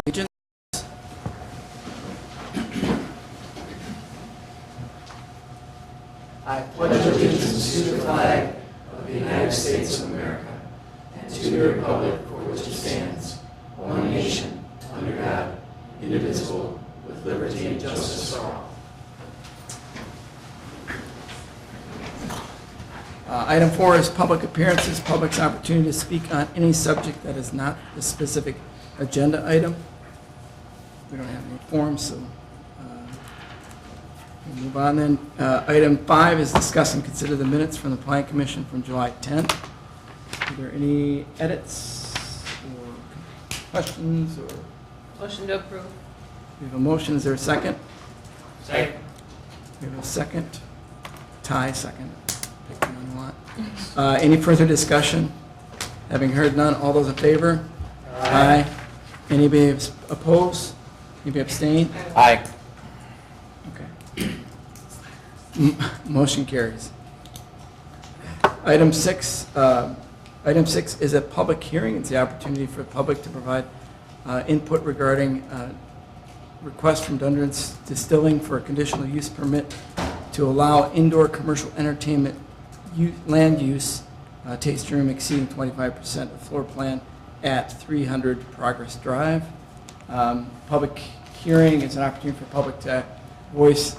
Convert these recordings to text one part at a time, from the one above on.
allegiance. I pledge allegiance to the flag of the United States of America and to the republic for which it stands, one nation, under God, indivisible, with liberty and justice for all. Item 4 is public appearances, public's opportunity to speak on any subject that is not the specific agenda item. We don't have any forms, so we'll move on then. Item 5 is discuss and consider the minutes from the Plan Commission from July 10th. Are there any edits or questions? Or Motion to approve. we have a motion. Is there a second? Second. We have a second. Tie second. Pick one you want. Any further discussion? Having heard none, all those in favor? Aye. Anybody opposed? Anybody abstain? Aye. Okay. Motion carries. Item 6 is a public hearing. It's the opportunity for the public to provide input regarding request from Dundren's Distilling for a conditional use permit to allow indoor commercial entertainment land use tasting room exceeding 25% of floor plan at 300 Progress Drive. Public hearing is an opportunity for public to voice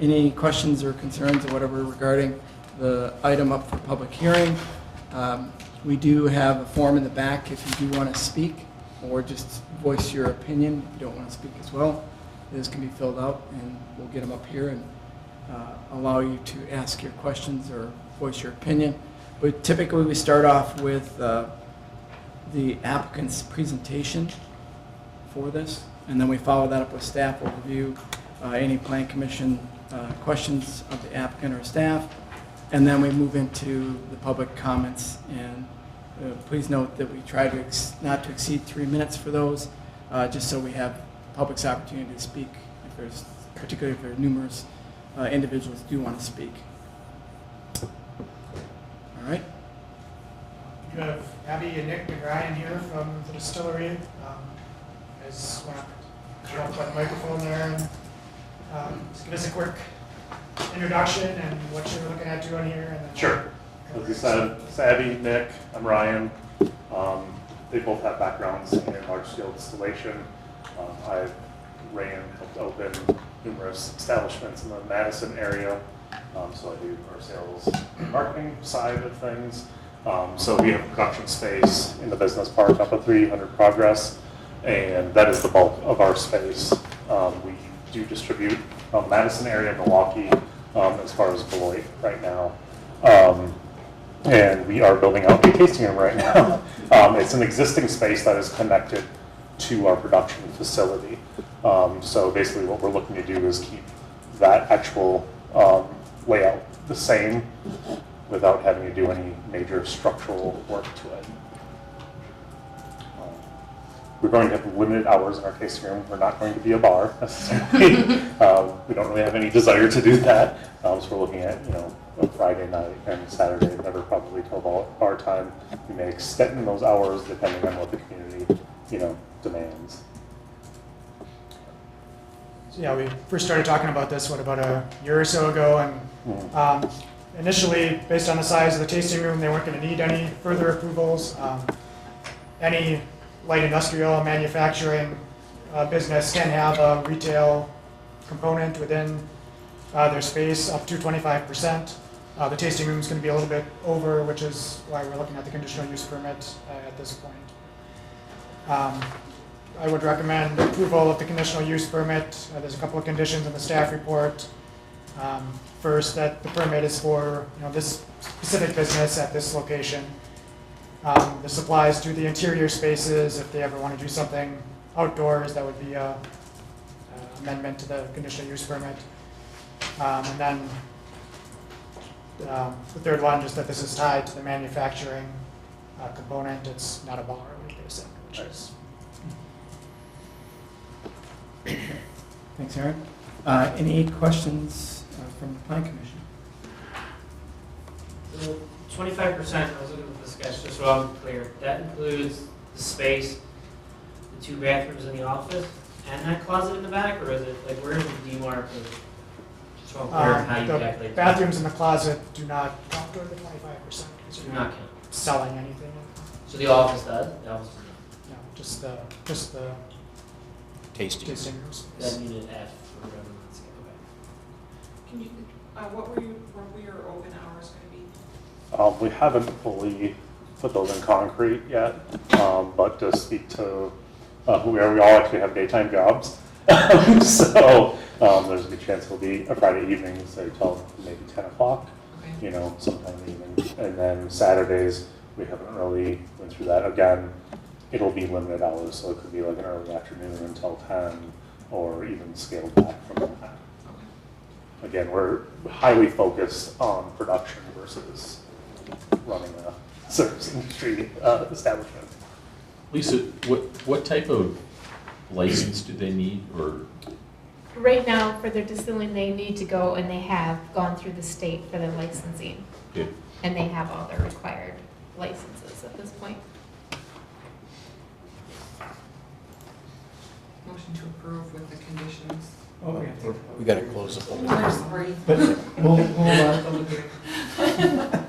any questions or concerns or whatever regarding the item up for public hearing. We do have a form in the back if you do want to speak or just voice your opinion if you don't want to speak as well. This can be filled out and we'll get them up here and allow you to ask your questions or voice your opinion. But typically we start off with the applicant's presentation for this, and then we follow that up with staff overview, any Plan Commission questions of the applicant or staff, and then we move into the public comments. And please note that we try to not to exceed 3 minutes for those, just so we have public's opportunity to speak, particularly if there are numerous individuals do want to speak. All right. You have Abby and Nick McRyan here from the distillery. Guys want to jump that microphone there and just give us a quick introduction and what you're looking at doing here. And then Sure. As you said, it's Abby, Nick, I'm Ryan. They both have backgrounds in large-scale distillation. I've helped open numerous establishments in the Madison area. So I do our sales and marketing side of things. So we have a production space in the business park up at 300 Progress, and that is the bulk of our space. We do distribute from Madison area, Milwaukee, as far as Beloit right now. And we are building out a tasting room right now. It's an existing space that is connected to our production facility. So basically what we're looking to do is keep that actual layout the same without having to do any major structural work to it. We're going to have limited hours in our tasting room. We're not going to be a bar necessarily. We don't really have any desire to do that. So we're looking at, a Friday night and Saturday, never probably till bar time. We may extend those hours depending on what the community, demands. So yeah, we first started talking about this, about a year or so ago, and initially, based on the size of the tasting room, they weren't going to need any further approvals. Any light industrial manufacturing business can have a retail component within their space up to 25%. The tasting room is going to be a little bit over, which is why we're looking at the conditional use permit at this point. I would recommend approval of the conditional use permit. There's a couple of conditions in the staff report. First, that the permit is for this specific business at this location. This applies to the interior spaces. If they ever want to do something outdoors, that would be an amendment to the conditional use permit. And then the third one, just that this is tied to the manufacturing component. It's not a bar, like they said, which is. Thanks, Aaron. Any questions from the Plan Commission? So 25%, I was looking at the sketch just so I'm clear. That includes the space, the 2 bathrooms in the office and that closet in the back, or is it, like, where is the demarc of, just want to clarify how you The calculate that? bathrooms in the closet do not count toward the 25%, because Do you're not not count. selling anything. So the office does? The office does not. No, just the Tasty. tasting rooms. That needed F for whatever that's, okay. Can you, what were your open hours gonna be? We haven't fully put those in concrete yet, but to speak to where we all actually have daytime jobs. So there's a good chance it'll be a Friday evening, say till maybe 10 o'clock, Okay. you know, sometime in the evening. And then Saturdays, we haven't really went through that. Again, it'll be limited hours, so it could be like an early afternoon until 10, or even scaled back from that. Again, we're highly focused on production versus running a service industry establishment. Lisa, what type of license do they need, or? Right now, for their distilling, they need to go, and they have gone through the state for their licensing, Okay. and they have all their required licenses at this point. Motion to approve with the conditions. Oh, we have to- We gotta close the public I'm hearing. sorry. But, hold on, public hearing.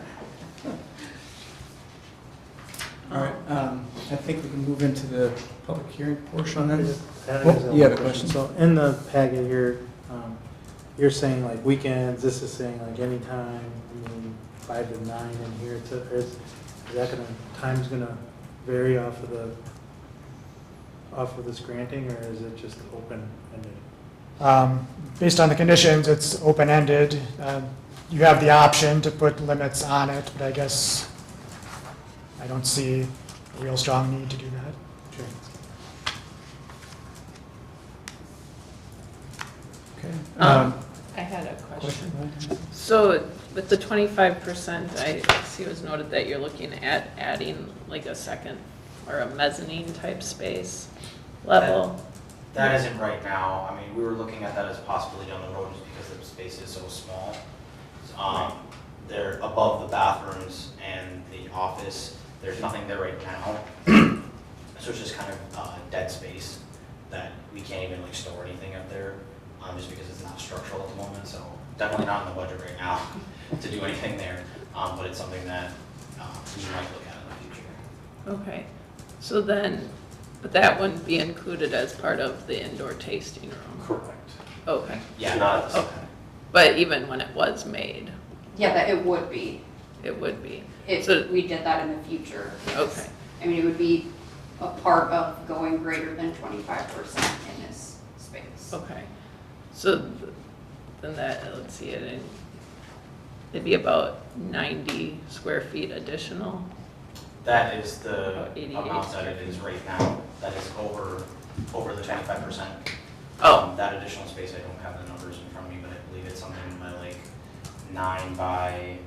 All right, I think we can move into the public hearing portion then. Oh, you have a question? So in the packet here, you're saying like weekends, this is saying like anytime, I mean, 5 to 9 in here, is that gonna, time's gonna vary off of this granting, or is it just open-ended? Based on the conditions, it's open-ended. You have the option to put limits on it, but I guess I don't see a real strong need to do that. Sure. Okay. I had a question. Question? So with the 25%, I see it was noted that you're looking at adding like a second or a mezzanine type space level. That isn't right now. I mean, we were looking at that as possibly down the road just because the space is so small. They're above the bathrooms and the office. There's nothing there right now. So it's just kind of dead space that we can't even like store anything up there, just because it's not structural at the moment. So definitely not in the budget right now to do anything there. But it's something that we might look at in the future. Okay, so then, but that wouldn't be included as part of the indoor tasting room? Correct. Okay, Yeah, not at the okay. But even when it was made, Yeah, that it would be, it would be? if So- we did that in the future. Yes. Okay. I mean, it would be a part of going greater than 25% in this space. Okay, so then that, let's see, it'd be about 90 square feet additional? That is the About 88 amount that it is right now. That is over the 25%. Oh. That additional space, I don't have the numbers in front of me, but I believe it's something by like 9 by,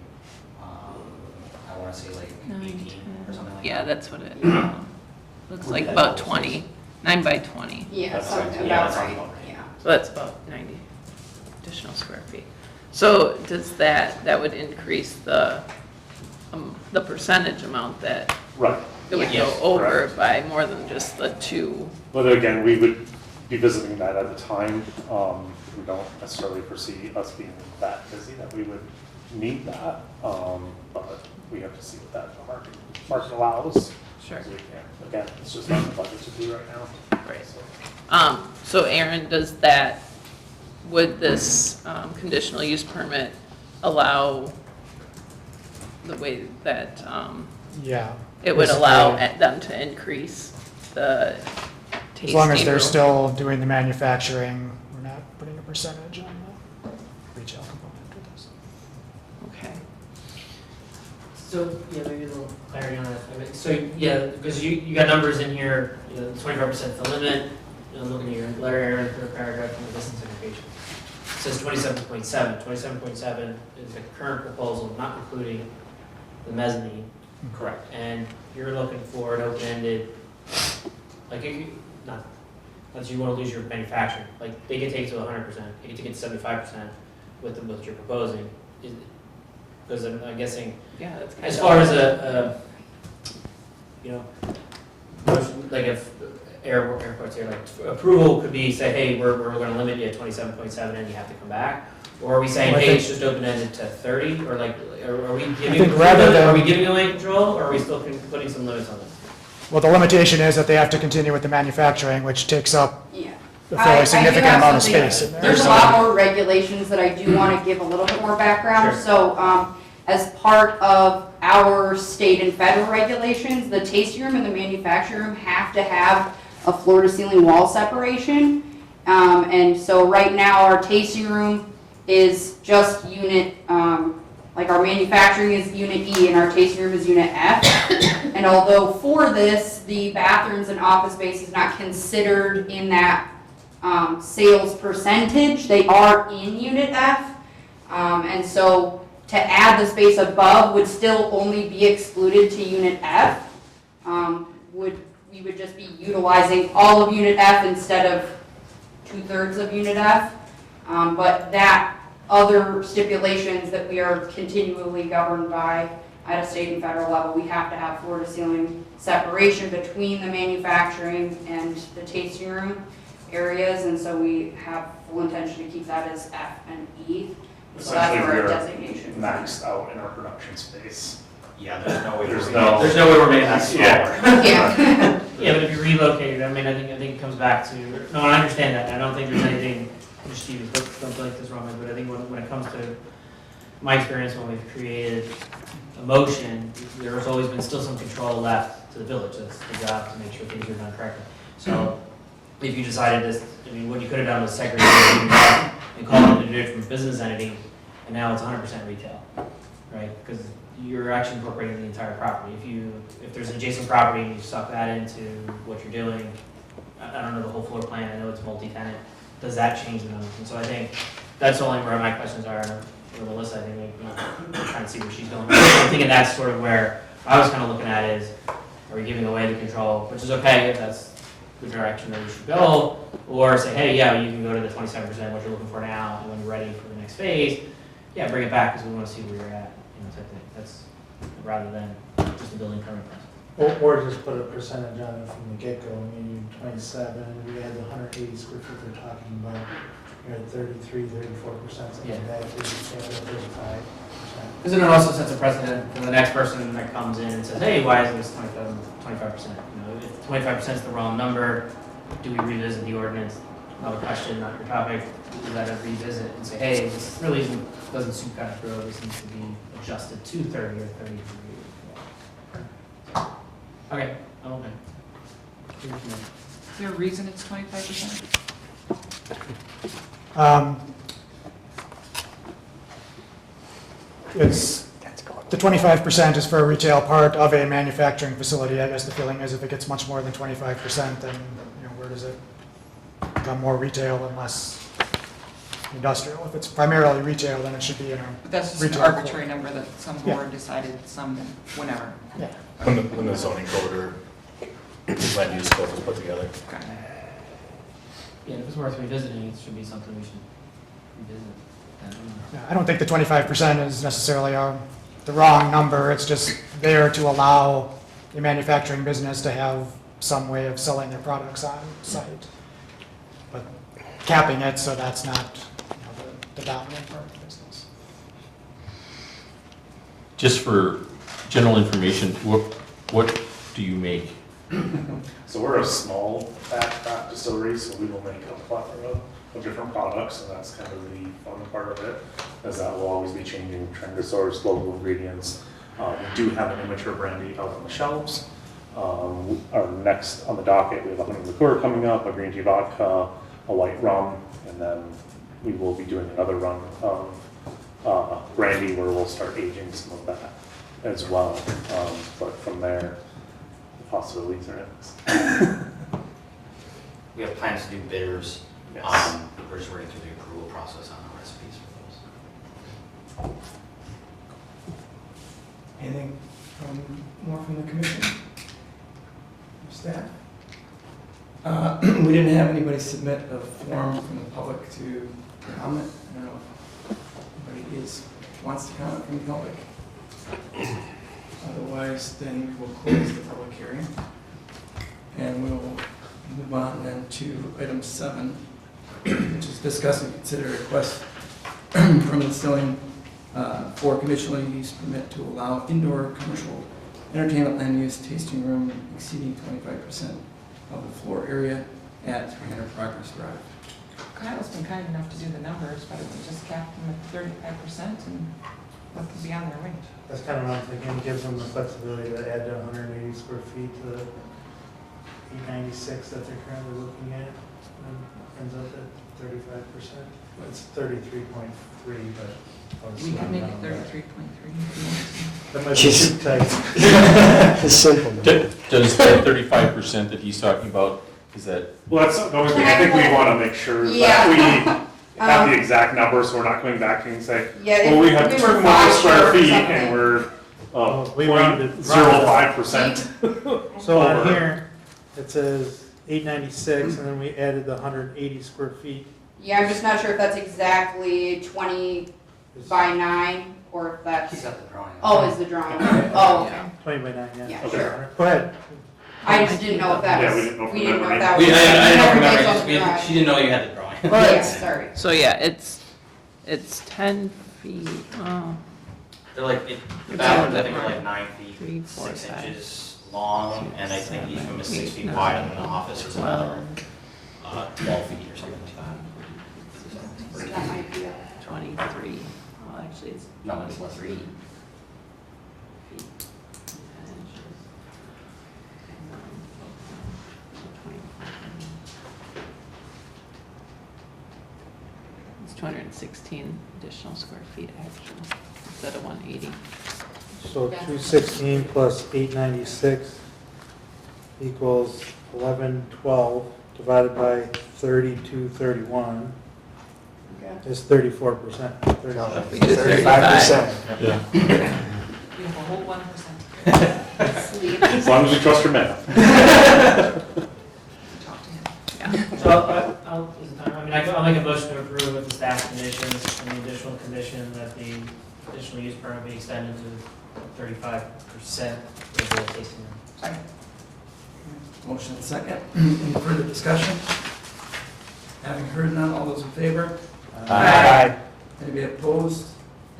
I want to say like 18 or something like that. Yeah, that's what it looks like, about 20, 9 by 20. Yeah, That's something right. Yeah, about that sounds right, about right. yeah. So that's about 90 additional square feet. So does that would increase the percentage amount that Right. it would go Yes, over correct. by more than just the 2? But again, we would be visiting that at the time. We don't necessarily foresee us being that busy that we would need that. But we have to see what that market allows. Sure. Because we can't, again, it's just not the budget to do right now. Right. So, So Aaron, would this conditional use permit allow the way that Yeah. it would allow Basically, them to increase the tasting as long as they're room? still doing the manufacturing, we're not putting a percentage on the retail component of this. Okay. So, yeah, maybe a little clarity on that. I mean, so, yeah, because you got numbers in here, 25% is the limit. Looking at your letter, Aaron, third paragraph from the distance segregation. It says 27.7. 27.7 is the current proposal, not including the mezzanine. Correct. And you're looking for an open-ended, like, not that you want to lose your manufacturing. Like, they can take it to 100%, they can take it to 75% with what you're proposing. Because I'm guessing, Yeah, that's kind as of. far as like if air quotes here, like approval could be say, hey, we're gonna limit you at 27.7 and you have to come back? Or are we saying, Well, I hey, think- it's just open-ended to 30, or like, are we think giving, rather than- are we giving away control, or are we still putting some limits on this? Well, the limitation is that they have to continue with the manufacturing, which takes up Yeah. a I fairly do significant have amount of something- space in there. There's a lot more regulations that I do want to give a little bit more background. Sure. So, as part of our state and federal regulations, the tasting room and the manufacturing room have to have a floor to ceiling wall separation. And so right now, our tasting room is just unit, like our manufacturing is unit E and our tasting room is unit F. And although for this, the bathrooms and office space is not considered in that sales percentage, they are in unit F. And so to add the space above would still only be excluded to unit F. We would just be utilizing all of unit F instead of 2/3 of unit F. But that other stipulations that we are continually governed by at a state and federal level, we have to have floor to ceiling separation between the manufacturing and the tasting room areas. And so we have full intention to keep that as F and E. So that's Essentially, where our we're designation. maxed out in our production space. Yeah, there's no way. There's we're no- gonna- There's no way we're making that smaller. Yeah. Yeah, but if you relocate it, I mean, I think it comes back to, no, I understand that, I don't think there's anything, mischievous, don't feel like this wrong, but I think when it comes to my experience when we've created a motion, there's always been still some control left to the village, that's the job to make sure things are done correctly. So, if you decided this, I mean, what you could have done was segregate it and call it a different business entity, and now it's 100% retail, right? Because you're actually incorporating the entire property. If there's an adjacent property and you suck that into what you're doing, I don't know the whole floor plan, I know it's multi-tenant, does that change the numbers? And so I think that's only where my questions are, for Melissa, I think, maybe, I'm trying to see where she's going. I'm thinking that's sort of where I was kind of looking at is, are we giving away the control, which is okay if that's the direction that we should go, or say, hey, yeah, you can go to the 27%, what you're looking for now, and when you're ready for the next phase, yeah, bring it back, because we want to see where you're at, type thing. That's rather than just a building permit process. Or just put a percentage on it from the get-go, I mean, 27, we had the 180 square foot they're talking about, you're at 33, 34%, something like that, so you have 35%. Because then it also sets a precedent for the next person that comes in and says, hey, why is this 25%? If 25% is the wrong number, do we revisit the ordinance? Another question, not your topic, is that a revisit and say, hey, this really doesn't suit Cottage Grove, this needs to be adjusted to 30 or 33. Okay, I'm okay. Is there a reason it's 25%? It's, the 25% is for a retail part of a manufacturing facility. I guess the feeling is if it gets much more than 25%, then, where does it become more retail and less industrial? If it's primarily retail, then it should be in a But that's just an retail arbitrary number that some Yeah. board decided, some whenever. Yeah. When the zoning code or land use code was put together. Okay. Yeah, if it's worth revisiting, it should be something we should revisit. Yeah, I don't think the 25% is necessarily the wrong number. It's just there to allow a manufacturing business to have some way of selling their products on site. But capping it so that's not the dominant part of the business. Just for general information, what do you make? So we're a small batch distillery, so we will make a plethora of different products, and that's kind of the fun part of it, is that we'll always be changing trend to source, local ingredients. We do have an immature brandy out on the shelves. Our next on the docket, we have a honey liqueur coming up, a green tea vodka, a white rum, and then we will be doing another run of brandy where we'll start aging some of that as well. But from there, the possibilities are endless. We have plans to do bitters. Yes. We're just working through the approval process on the recipes for those. Anything more from the commission? Staff? We didn't have anybody submit a form from the public to comment. I don't know if anybody wants to comment from the public. Otherwise, then we'll close the public hearing. And we'll Move on then to item 7, which is discuss and consider a request from the ceiling for conditional use permit to allow indoor commercial entertainment land use tasting room exceeding 25% of the floor area at 300 Progress Drive. Kyle's been kind enough to do the numbers, but it's just capped them at 35% and what could be on their range. That's kind of what I'm thinking, it gives them the flexibility to add to 180 square feet to the 896 that they're currently looking at, and ends up at 35%. It's 33.3, but. I'll We slow can make it down. 33.3 if That might be too tight. It's simple. Does that 35% that he's talking about, is that, Well, that's the only thing, I think we want to make sure that we have the exact number, so we're not coming back and say, Yeah, well, we have if 2 we were more five square short or feet something. and we're We rounded- 0.05%. So on here, it says 896, and then we added the 180 square feet. Yeah, I'm just not sure if that's exactly 20 by 9 or if that's. He's got the drawing. Oh, is the drawing? Oh, okay. 20 by 9, yeah. Yeah, Okay. sure. Go ahead. I just didn't know if that Yeah, was. we didn't know from We didn't know if memory. that was. I don't Never remember, based on the she garage. didn't know you had the drawing. Yeah, sorry. So yeah, it's 10 feet, oh, They're like, the It's bathrooms, all I think are like 9 feet, 3, 4, 6 5, inches long, and I think each of them is 6 8, feet 9, wide, and then the office is another 12, 12 feet or something like that. That might be it. 23, well, actually, it's No, it's less than 23 that. feet, 10 inches. And then, so 25. It's 216 additional square feet actually, instead of 180. So 216 plus 896 equals 1112 divided by 3231 is 34%. We do 35%. yeah. You have a whole 1%. As long as you trust your math. Talk to him. So I'll make a motion to approve with the staff conditions and the additional condition that the additional use permit be extended to 35% of the tasting room. Second. Motion and second. Any further discussion? Having heard none, all those in favor? Aye. Anybody opposed?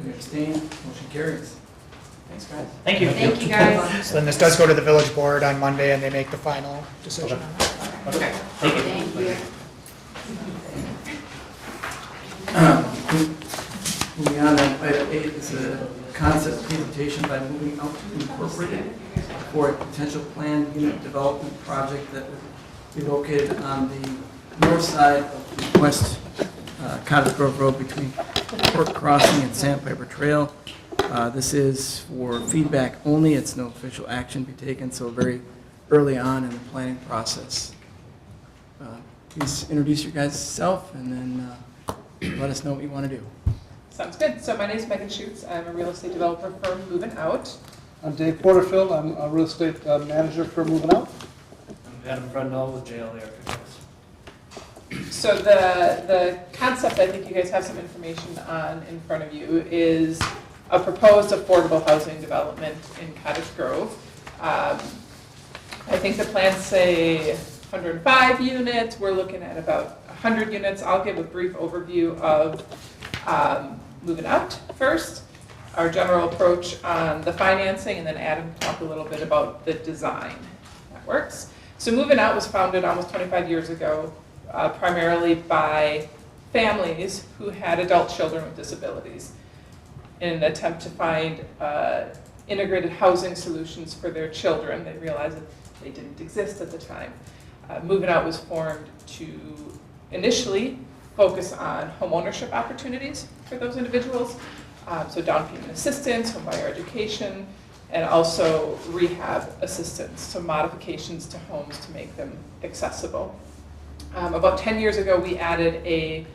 Any abstain? Motion carries. Thanks, guys. Thank you. Thank you, guys. So then this does go to the village board on Monday, and they make the final decision on that. Okay, thank you. Thank you. Moving on, item 8 is a concept presentation by Moving Out Incorporated for a potential planned unit development project that would be located on the north side of the West Cottage Grove Road between Port Crossing and Sandpiper Trail. This is for feedback only. It's no official action to be taken, so very early on in the planning process. Please introduce your guys' self and then let us know what you want to do. Sounds good. So my name is Megan Schutz. I'm a real estate developer for Moving Out. I'm Dave Porterfield. I'm a real estate manager for Moving Out. I'm Adam Frendall with JLA Architects. So the concept I think you guys have some information on in front of you is a proposed affordable housing development in Cottage Grove. I think the plans say 105 units. We're looking at about 100 units. I'll give a brief overview of Moving Out first, our general approach on the financing, and then Adam will talk a little bit about the design. That works. So Moving Out was founded almost 25 years ago, primarily by families who had adult children with disabilities in an attempt to find integrated housing solutions for their children. They realized that they didn't exist at the time. Moving Out was formed to initially focus on home ownership opportunities for those individuals, so down payment assistance, home buyer education, and also rehab assistance, so modifications to homes to make them accessible. About 10 years ago, we added a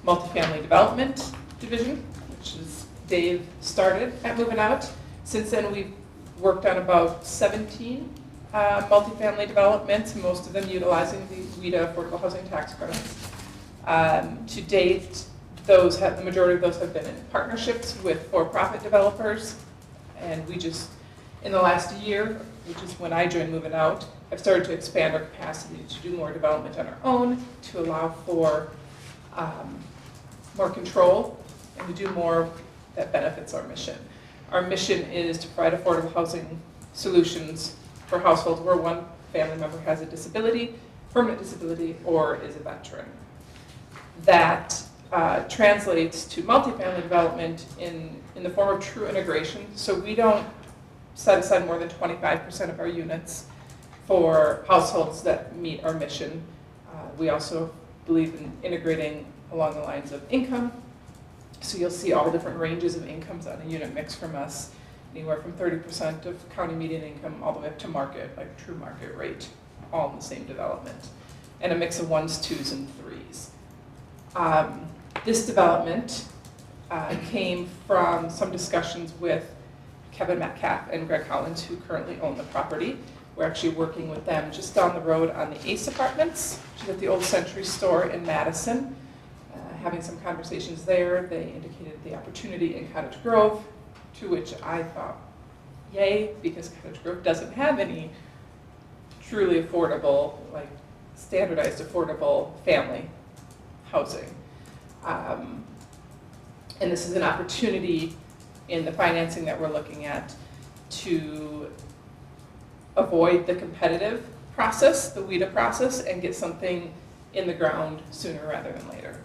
multifamily development division, which is Dave started at Moving Out. Since then, we've worked on about 17 multifamily developments, most of them utilizing the WIDA affordable housing tax credits. To date, the majority of those have been in partnerships with for-profit developers, and we just, in the last year, which is when I joined Moving Out, have started to expand our capacity to do more development on our own, to allow for more control, and to do more that benefits our mission. Our mission is to provide affordable housing solutions for households where one family member has a disability, permanent disability, or is a veteran. That translates to multifamily development in the form of true integration. So we don't set aside more than 25% of our units for households that meet our mission. We also believe in integrating along the lines of income. So you'll see all different ranges of incomes on a unit mix from us, anywhere from 30% of county median income all the way up to market, like true market rate, all in the same development, and a mix of 1s, 2s, and 3s. This development came from some discussions with Kevin Metcalf and Greg Collins, who currently own the property. We're actually working with them just down the road on the Ace Apartments, which is at the Old Century Store in Madison. Having some conversations there, they indicated the opportunity in Cottage Grove, to which I thought, yay, because Cottage Grove doesn't have any truly affordable, like standardized affordable family housing. And this is an opportunity in the financing that we're looking at to avoid the competitive process, the WIDA process, and get something in the ground sooner rather than later.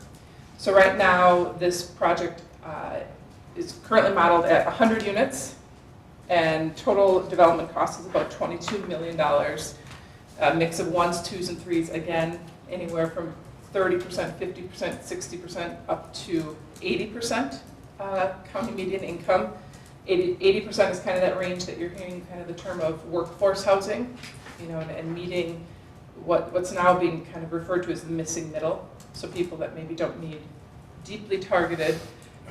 So right now, this project is currently modeled at 100 units, and total development cost is about $22 million. A mix of 1s, 2s, and 3s, again, anywhere from 30%, 50%, 60%, up to 80% county median income. 80% is kind of that range that you're hearing, kind of the term of workforce housing, you know, and meeting what's now being kind of referred to as the missing middle. So people that maybe don't need deeply targeted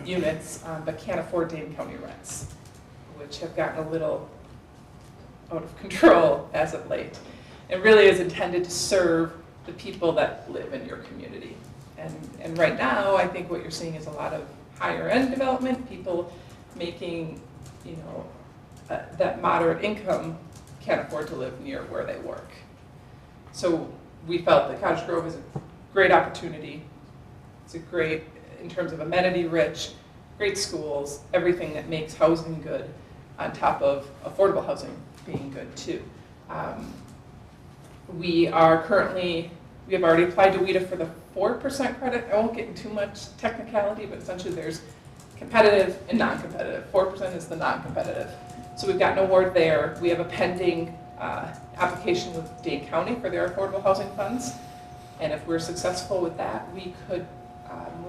units, but can't afford Dane County rents, which have gotten a little out of control as of late. It really is intended to serve the people that live in your community. And right now, I think what you're seeing is a lot of higher end development, people making, you know, that moderate income can't afford to live near where they work. So we felt that Cottage Grove is a great opportunity. It's a great, in terms of amenity rich, great schools, everything that makes housing good, on top of affordable housing being good too. We have already applied to WIDA for the 4% credit. I won't get into too much technicality, but essentially there's competitive and non-competitive. 4% is the non-competitive. So we've got an award there. We have a pending application with Dane County for their affordable housing funds. And if we're successful with that, we could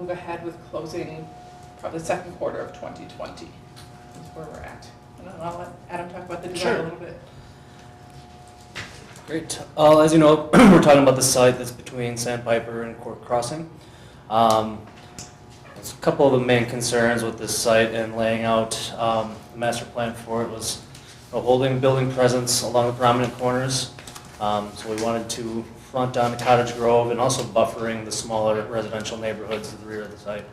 move ahead with closing probably second quarter of 2020 is where we're at. And I'll let Adam talk about the design a little bit. Great. As you know, we're talking about the site that's between Sandpiper and Court Crossing. There's a couple of the main concerns with this site and laying out the master plan for it was holding building presence along the prominent corners. So we wanted to front on the Cottage Grove and also buffering the smaller residential neighborhoods to the rear of the site.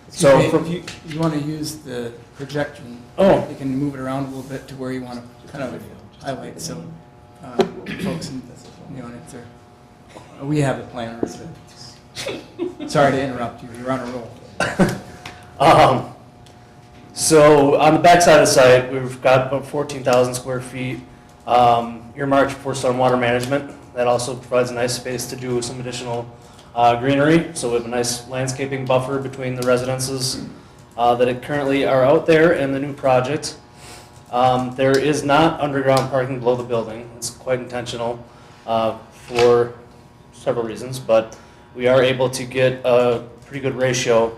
So if you want to use the projection, you can move it around a little bit to where you want to kind of highlight. So folks in the audience, we have the plan. Sorry to interrupt you. You're on a roll. So on the back side of the site, we've got about 14,000 square feet earmarked for stormwater management. That also provides a nice space to do some additional greenery. So we have a nice landscaping buffer between the residences that currently are out there and the new project. There is not underground parking below the building. It's quite intentional for several reasons, but we are able to get a pretty good ratio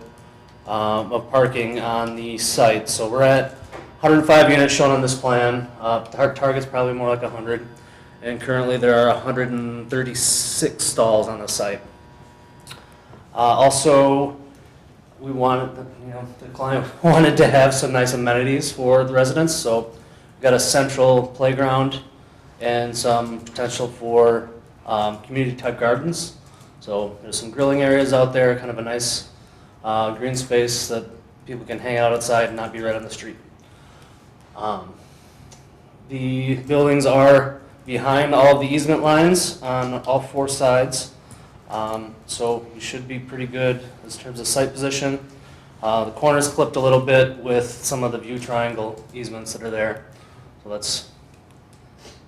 of parking on the site. So we're at 105 units shown on this plan. Our target's probably more like 100, and currently there are 136 stalls on the site. Also, we wanted, the client wanted to have some nice amenities for the residents, so we've got a central playground and some potential for community type gardens. So there's some grilling areas out there, kind of a nice green space that people can hang out outside and not be right on the street. The buildings are behind all of the easement lines on all 4 sides. So you should be pretty good in terms of site position. The corners clipped a little bit with some of the view triangle easements that are there. So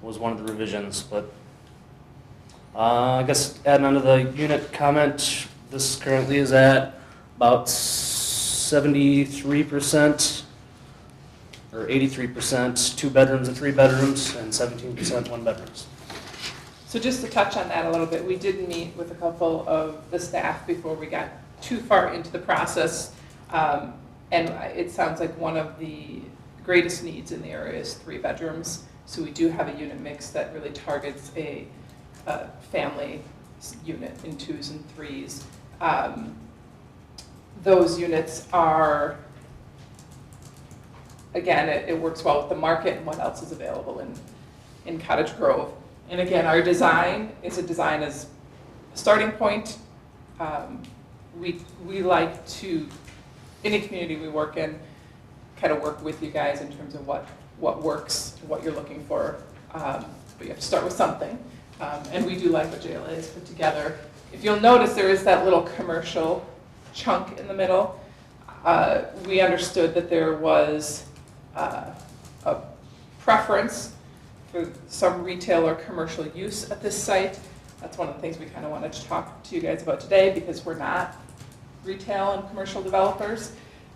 was one of the revisions, but I guess adding on to the unit comment, this currently is at about 73% or 83%, 2 bedrooms and 3 bedrooms, and 17% 1 bedrooms. So just to touch on that a little bit, we did meet with a couple of the staff before we got too far into the process. And it sounds like one of the greatest needs in the area is 3 bedrooms. So we do have a unit mix that really targets a family unit in 2s and 3s. Those units are, again, it works well with the market and what else is available in Cottage Grove. And again, our design is a design as a starting point. We like to, any community we work in, kind of work with you guys in terms of what works, what you're looking for. But you have to start with something. And we do like what JLA has put together. If you'll notice, there is that little commercial chunk in the middle. We understood that there was a preference for some retail or commercial use at this site. That's one of the things we kind of wanted to talk to you guys about today, because we're not retail and commercial developers.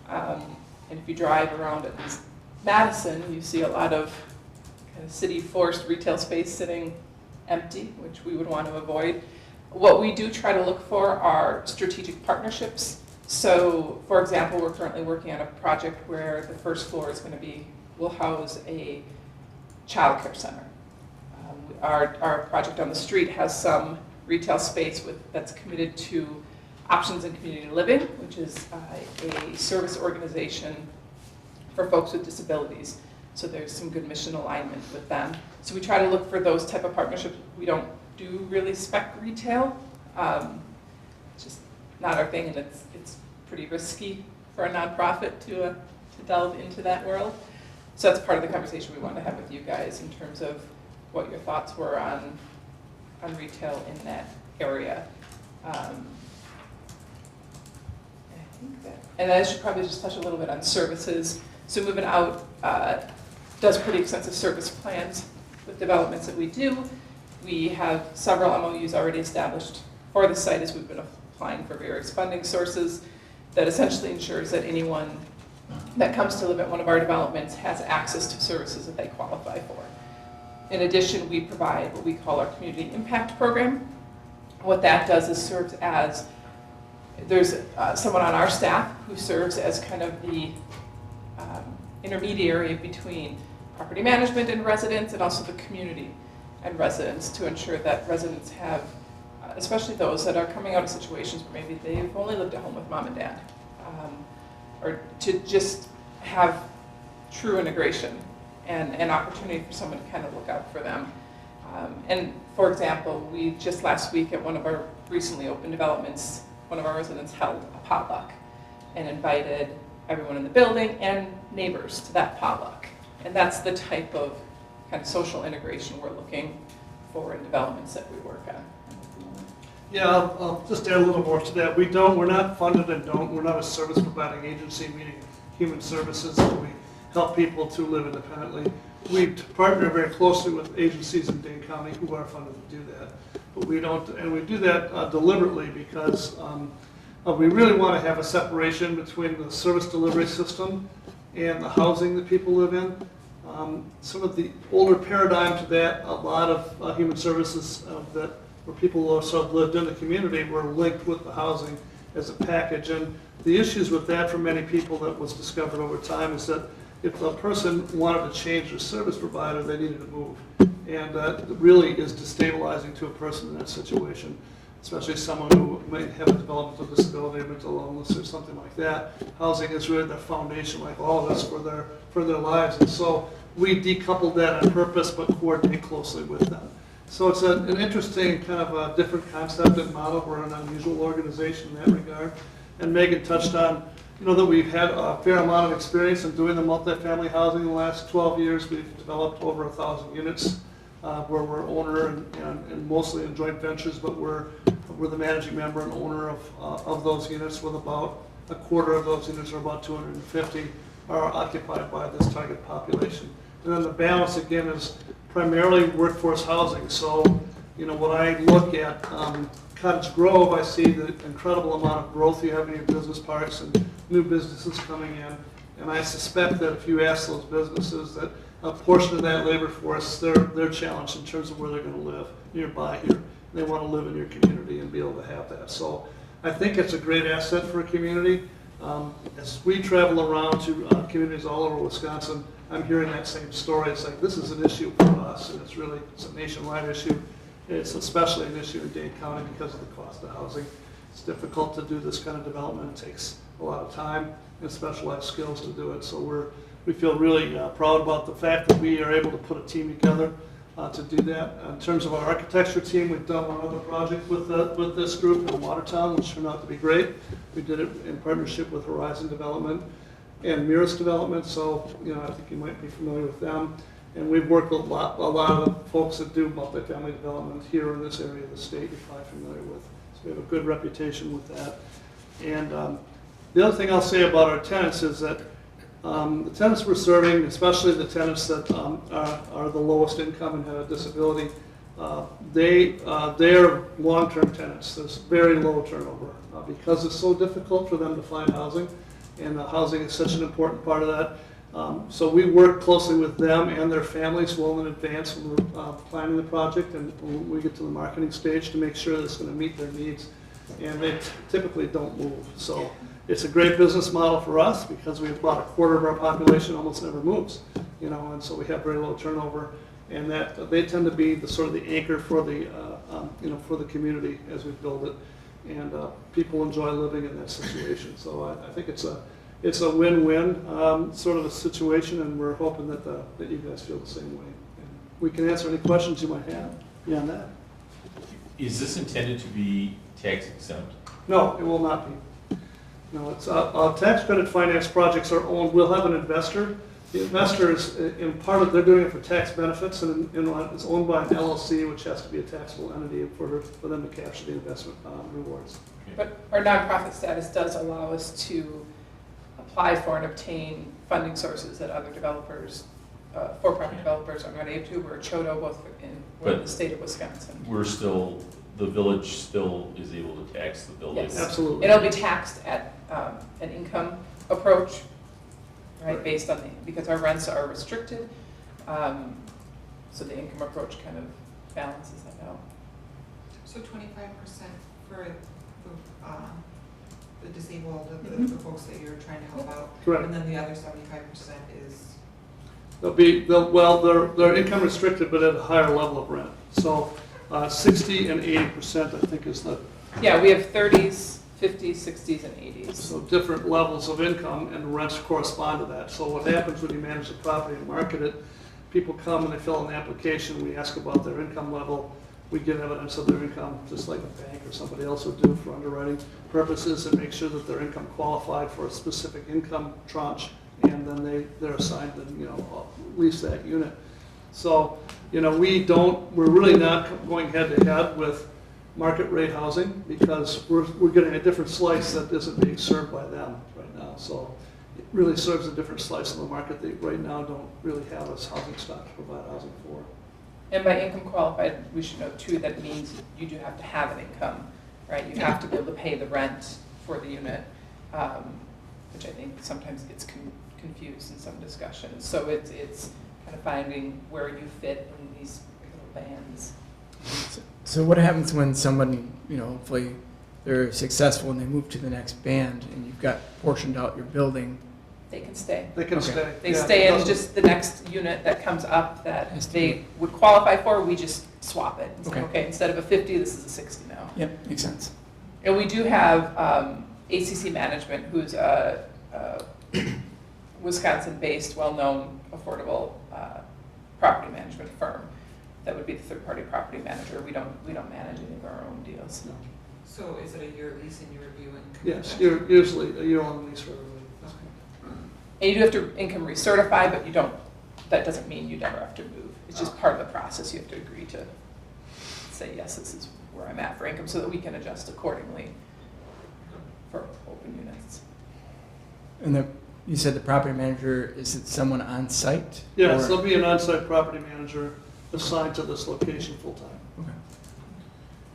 And if you drive around at Madison, you see a lot of kind of city forced retail space sitting empty, which we would want to avoid. What we do try to look for are strategic partnerships. So, for example, we're currently working on a project where the first floor is going to will house a child care center. Our project on the street has some retail space that's committed to Options in Community Living, which is a service organization for folks with disabilities. So there's some good mission alignment with them. So we try to look for those type of partnerships. We don't do really spec retail. It's just not our thing, and it's pretty risky for a nonprofit to delve into that world. So that's part of the conversation we wanted to have with you guys in terms of what your thoughts were on retail in that area. And I should probably just touch a little bit on services. So Moving Out does pretty extensive service plans with developments that we do. We have several MOUs already established for the site as we've been applying for various funding sources that essentially ensures that anyone that comes to live at one of our developments has access to services that they qualify for. In addition, we provide what we call our Community Impact Program. What that does is serves as, there's someone on our staff who serves as kind of the intermediary between property management and residents, and also the community and residents, to ensure that residents have, especially those that are coming out of situations where maybe they've only lived at home with mom and dad, or to just have true integration and an opportunity for someone to kind of look out for them. And for example, we just last week at one of our recently opened developments, one of our residents held a potluck and invited everyone in the building and neighbors to that potluck. And that's the type of kind of social integration we're looking for in developments that we work on. Yeah, I'll just add a little more to that. We're not funded and we're not a service providing agency, meaning human services. We help people to live independently. We partner very closely with agencies in Dane County who are funded to do that. But we don't, and we do that deliberately because we really want to have a separation between the service delivery system and the housing that people live in. Some of the older paradigm to that, a lot of human services that where people also have lived in the community were linked with the housing as a package. And the issues with that for many people that was discovered over time is that if a person wanted to change their service provider, they needed to move. And that really is destabilizing to a person in that situation, especially someone who may have a developmental disability, mental illness, or something like that. Housing is really the foundation, like all of us, for their lives. And so we decouple that on purpose, but coordinate closely with them. So it's an interesting kind of a different concept and model. We're an unusual organization in that regard. And Megan touched on, that we've had a fair amount of experience in doing the multifamily housing in the last 12 years. We've developed over 1,000 units where we're owner and mostly in joint ventures, but we're the managing member and owner of those units, with about a quarter of those units, or about 250, are occupied by this target population. And then the balance, again, is primarily workforce housing. So, when I look at Cottage Grove, I see the incredible amount of growth you have in your business parks and new businesses coming in. And I suspect that if you ask those businesses, that a portion of that labor force, they're challenged in terms of where they're going to live nearby here. They want to live in your community and be able to have that. So I think it's a great asset for a community. As we travel around to communities all over Wisconsin, I'm hearing that same story. It's like, this is an issue for us, and it's a nationwide issue. It's especially an issue in Dane County because of the cost of housing. It's difficult to do this kind of development. It takes a lot of time and specialized skills to do it. So we feel really proud about the fact that we are able to put a team together to do that. In terms of our architecture team, we've done one other project with this group in Watertown, which turned out to be great. We did it in partnership with Horizon Development and Mirrors Development, so I think you might be familiar with them. And we've worked with a lot of the folks that do multifamily development here in this area of the state you're probably familiar with. So we have a good reputation with that. And the other thing I'll say about our tenants is that the tenants we're serving, especially the tenants that are the lowest income and have a disability, they're long-term tenants. There's very low turnover because it's so difficult for them to find housing, and housing is such an important part of that. So we work closely with them and their families well in advance when we're planning the project and when we get to the marketing stage to make sure that it's going to meet their needs. And they typically don't move. So it's a great business model for us because we have about a quarter of our population almost never moves, and so we have very low turnover, and that they tend to be the sort of the anchor for the for the community as we build it, and people enjoy living in that situation. So I think it's a win-win sort of a situation, and we're hoping that you guys feel the same way. And we can answer any questions you might have beyond that. Is this intended to be tax exempt? No, it will not be. No, it's tax credit finance projects are owned. We'll have an investor. The investor is in part of, they're doing it for tax benefits, and it's owned by an LLC, which has to be a taxable entity for them to capture the investment rewards. But our nonprofit status does allow us to apply for and obtain funding sources that other developers, for-profit developers, are not able to. We're a CHODO both in the state of Wisconsin. The village still is able to tax the building? Yes. Absolutely. It'll be taxed at an income approach, right, based on because our rents are restricted. So the income approach kind of balances that out. So 25% for the disabled, the folks that you're trying to help out. Correct. And then the other 75% is? They're income restricted, but at a higher level of rent. So 60 and 80%, I think, is the. Yeah, we have 30s, 50s, 60s, and 80s. So different levels of income, and rents correspond to that. So what happens when you manage the property and market it, people come and they fill an application, we ask about their income level, we get evidence of their income, just like a bank or somebody else would do for underwriting purposes, and make sure that their income qualified for a specific income tranche, and then they're assigned to lease that unit. So we're really not going head to head with market rate housing because we're getting a different slice that isn't being served by them right now. So it really serves a different slice of the market that right now don't really have us housing stock to provide housing for. And by income qualified, we should know too, that means you do have to have an income, right? You have to be able to pay the rent for the unit, which I think sometimes gets confused in some discussions. So it's kind of finding where you fit in these little bands. So what happens when someone, hopefully they're successful and they move to the next band and you've got portioned out your building? They can stay. They can stay. They stay in just the next unit that comes up that they would qualify for, we just swap it. And say, okay, instead of a 50, this is a 60 now. Yep, makes sense. And we do have ACC Management, who's a Wisconsin-based, well-known, affordable property management firm. That would be the third-party property manager. We don't manage any of our own deals. No. So is it a year lease and you review and? Yes, usually a year-long lease for everybody. And you do have to income recertify, but you don't that doesn't mean you never have to move. It's just part of the process. You have to agree to say, yes, this is where I'm at for income, so that we can adjust accordingly for open units. And you said the property manager, is it someone on site? Yes, or- there'll be an on-site property manager assigned to this location full-time. Okay.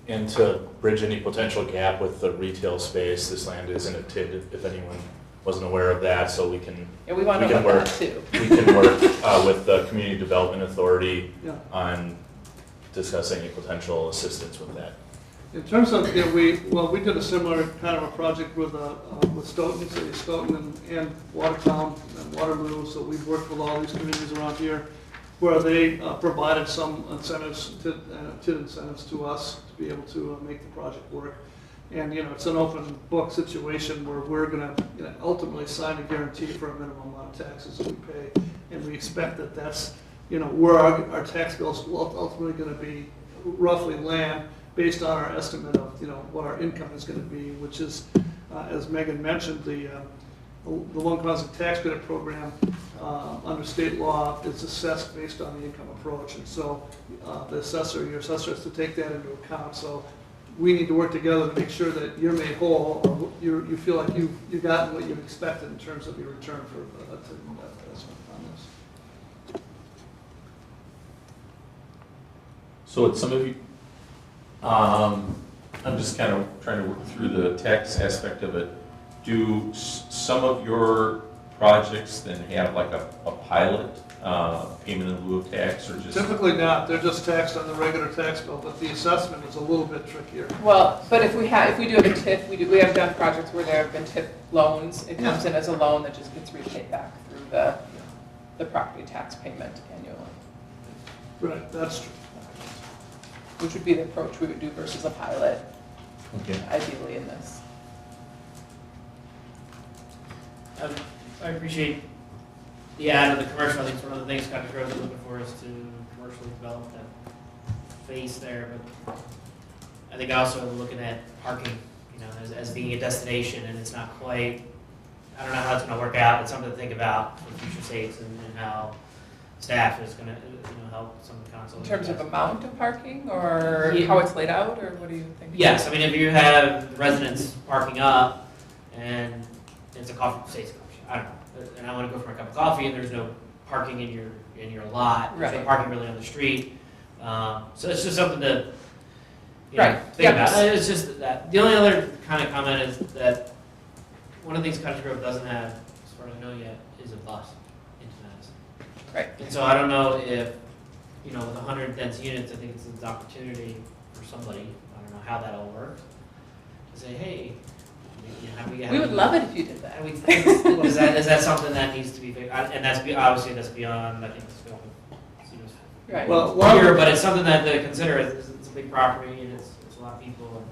And to bridge any potential gap with the retail space, this land is in a TID, if anyone wasn't aware of that, so we can, Yeah, we want to we know can about work, that too. we can work with the Community Development Authority Yeah. on discussing any potential assistance with that. In terms of, we did a similar kind of a project with Stoughton, City of Stoughton and Watertown and Waterloo, so we've worked with all these communities around here where they provided some incentives, TID incentives to us to be able to make the project work. And, it's an open book situation where we're gonna ultimately sign a guarantee for a minimum amount of taxes that we pay. And we expect that that's, where our tax bills will ultimately gonna be roughly land based on our estimate of, what our income is gonna be, which is, as Megan mentioned, the low housing tax credit program, under state law, is assessed based on the income approach. And so, your assessor has to take that into account. So we need to work together to make sure that you're made whole, or you feel like you've gotten what you expected in terms of your return for investment on this. So at some of you, I'm just kind of trying to work through the tax aspect of it. Do some of your projects then have like a pilot payment in lieu of tax, or just? Typically not, they're just taxed on the regular tax bill, but the assessment is a little bit trickier. Well, but if we do have a TIF, we have done projects where there have been TIF loans. It comes in as a loan that just gets repaid back through the property tax payment annually. Right, that's true. Which would be the approach we would do versus a pilot, Okay. ideally in this. I appreciate the add of the commercial. I think one of the things Cottage Grove is looking for is to commercially develop that face there. But I think also looking at parking, as being a destination, and it's not quite, I don't know how it's going to work out. It's something to think about for future states and how staff is going to help some of the council. In terms of amount of parking, or Yeah. how it's laid out, or what do you think? Yes, I mean, if you have residents parking up and it's a coffee, say it's a coffee shop, I don't know, and I want to go for a cup of coffee and there's no parking in your lot, there's no Right. parking really on the street. So it's just something to Right. think Yep. about. It's just that. The only other kind of comment is that one of the things Cottage Grove doesn't have, as far as I know yet, is a bus into Madison. Right. And so I don't know if, with 100 dense units, I think it's an opportunity for somebody, I don't know how that all works, to say, hey, We would love it if you did that. Is that something that needs to be, and obviously that's beyond, I think, the scope of Right. Well, here, but it's something that to consider. It's a big property and it's a lot of people.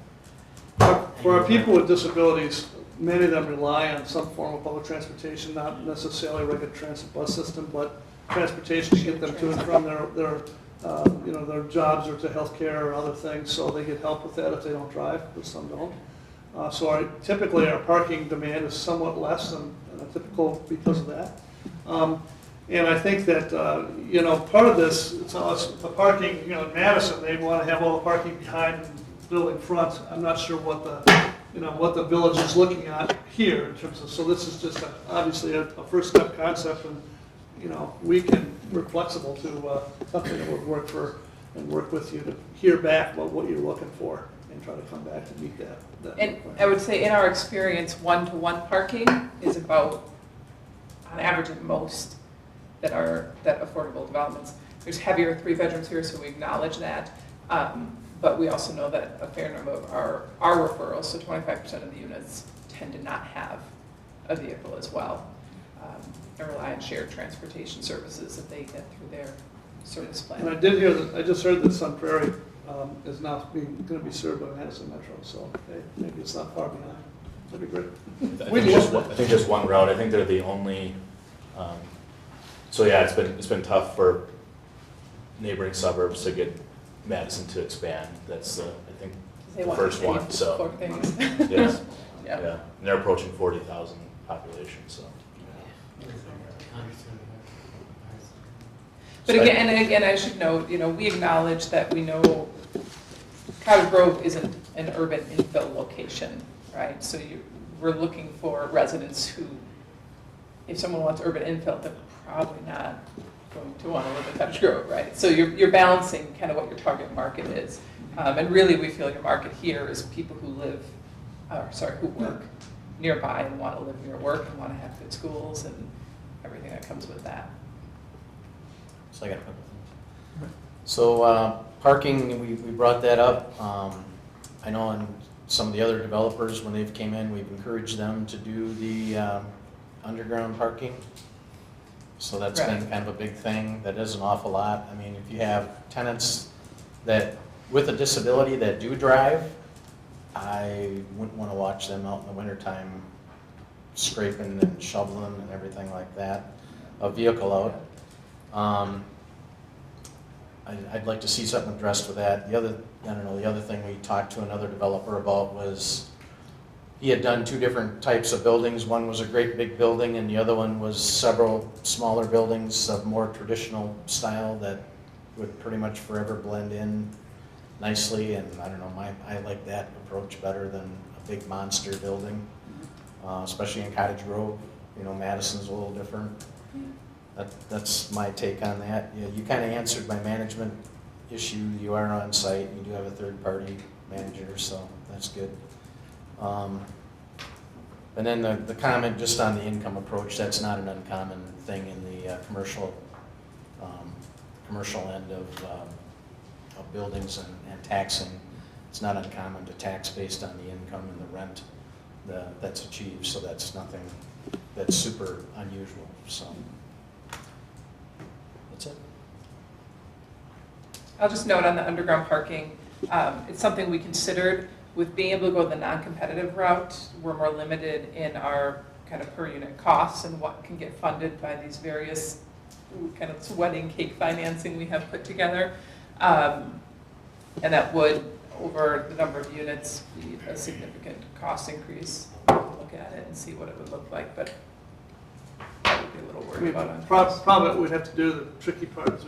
For our people with disabilities, many of them rely on some form of public transportation, not necessarily a regular transit bus system, but transportation to get them to and from their jobs or to healthcare or other things, so they get help with that if they don't drive, but some don't. So typically our parking demand is somewhat less than a typical because of that. And I think that, part of this, it's the parking, in Madison, they want to have all the parking behind and building front. I'm not sure what the village is looking at here in terms of, so this is just obviously a first step concept, and, we're flexible to something that would work with you to hear back what you're looking for and try to come back to meet that. And I would say in our experience, one-to-one parking is about, on average at most, that affordable developments. There's heavier 3 bedrooms here, so we acknowledge that. But we also know that a fair number of our referrals, so 25% of the units, tend to not have a vehicle as well. And rely on shared transportation services that they get through their service plan. And I just heard that Sun Prairie is now going to be served by Madison Metro, so maybe it's not far behind. That'd be great. I think just one route. I think they're the only. So yeah, it's been tough for neighboring suburbs to get Madison to expand. That's I think They the want first to pay one. for So things. yes, Yeah. yeah, and they're approaching 40,000 population. So But again, and again, I should note, we acknowledge that we know Cottage Grove isn't an urban infill location, right? So we're looking for residents who, if someone wants urban infill, they're probably not going to want to live in Cottage Grove, right? So you're balancing kind of what your target market is. And really, we feel your market here is people who who work nearby and want to live near work and want to have good schools and everything that comes with that. So I got a couple things. So parking, we brought that up. I know in some of the other developers, when they've came in, we've encouraged them to do the underground parking. So that's been kind of a big thing. That is an awful lot. I mean, if you have tenants that, with a disability that do drive, I wouldn't want to watch them out in the wintertime scraping and shoveling and everything like that, a vehicle out. I'd like to see something addressed with that. The other thing we talked to another developer about was he had done two different types of buildings. One was a great big building and the other one was several smaller buildings of more traditional style that would pretty much forever blend in nicely. And I don't know, I like that approach better than a big monster building, especially in Cottage Grove. Madison's a little different. That's my take on that. Yeah, you kind of answered my management issue. You are on site. You do have a third-party manager, so that's good. And then the comment just on the income approach, that's not an uncommon thing in the commercial end of buildings and taxing. It's not uncommon to tax based on the income and the rent that's achieved, so that's nothing that's super unusual. So that's it. I'll just note on the underground parking, it's something we considered. With being able to go the non-competitive route, we're more limited in our kind of per unit costs and what can get funded by these various kind of wedding cake financing we have put together. And that would, over the number of units, be a significant cost increase. We'll look at it and see what it would look like, but I would be a little worried about it. Probably we'd have to do, the tricky part is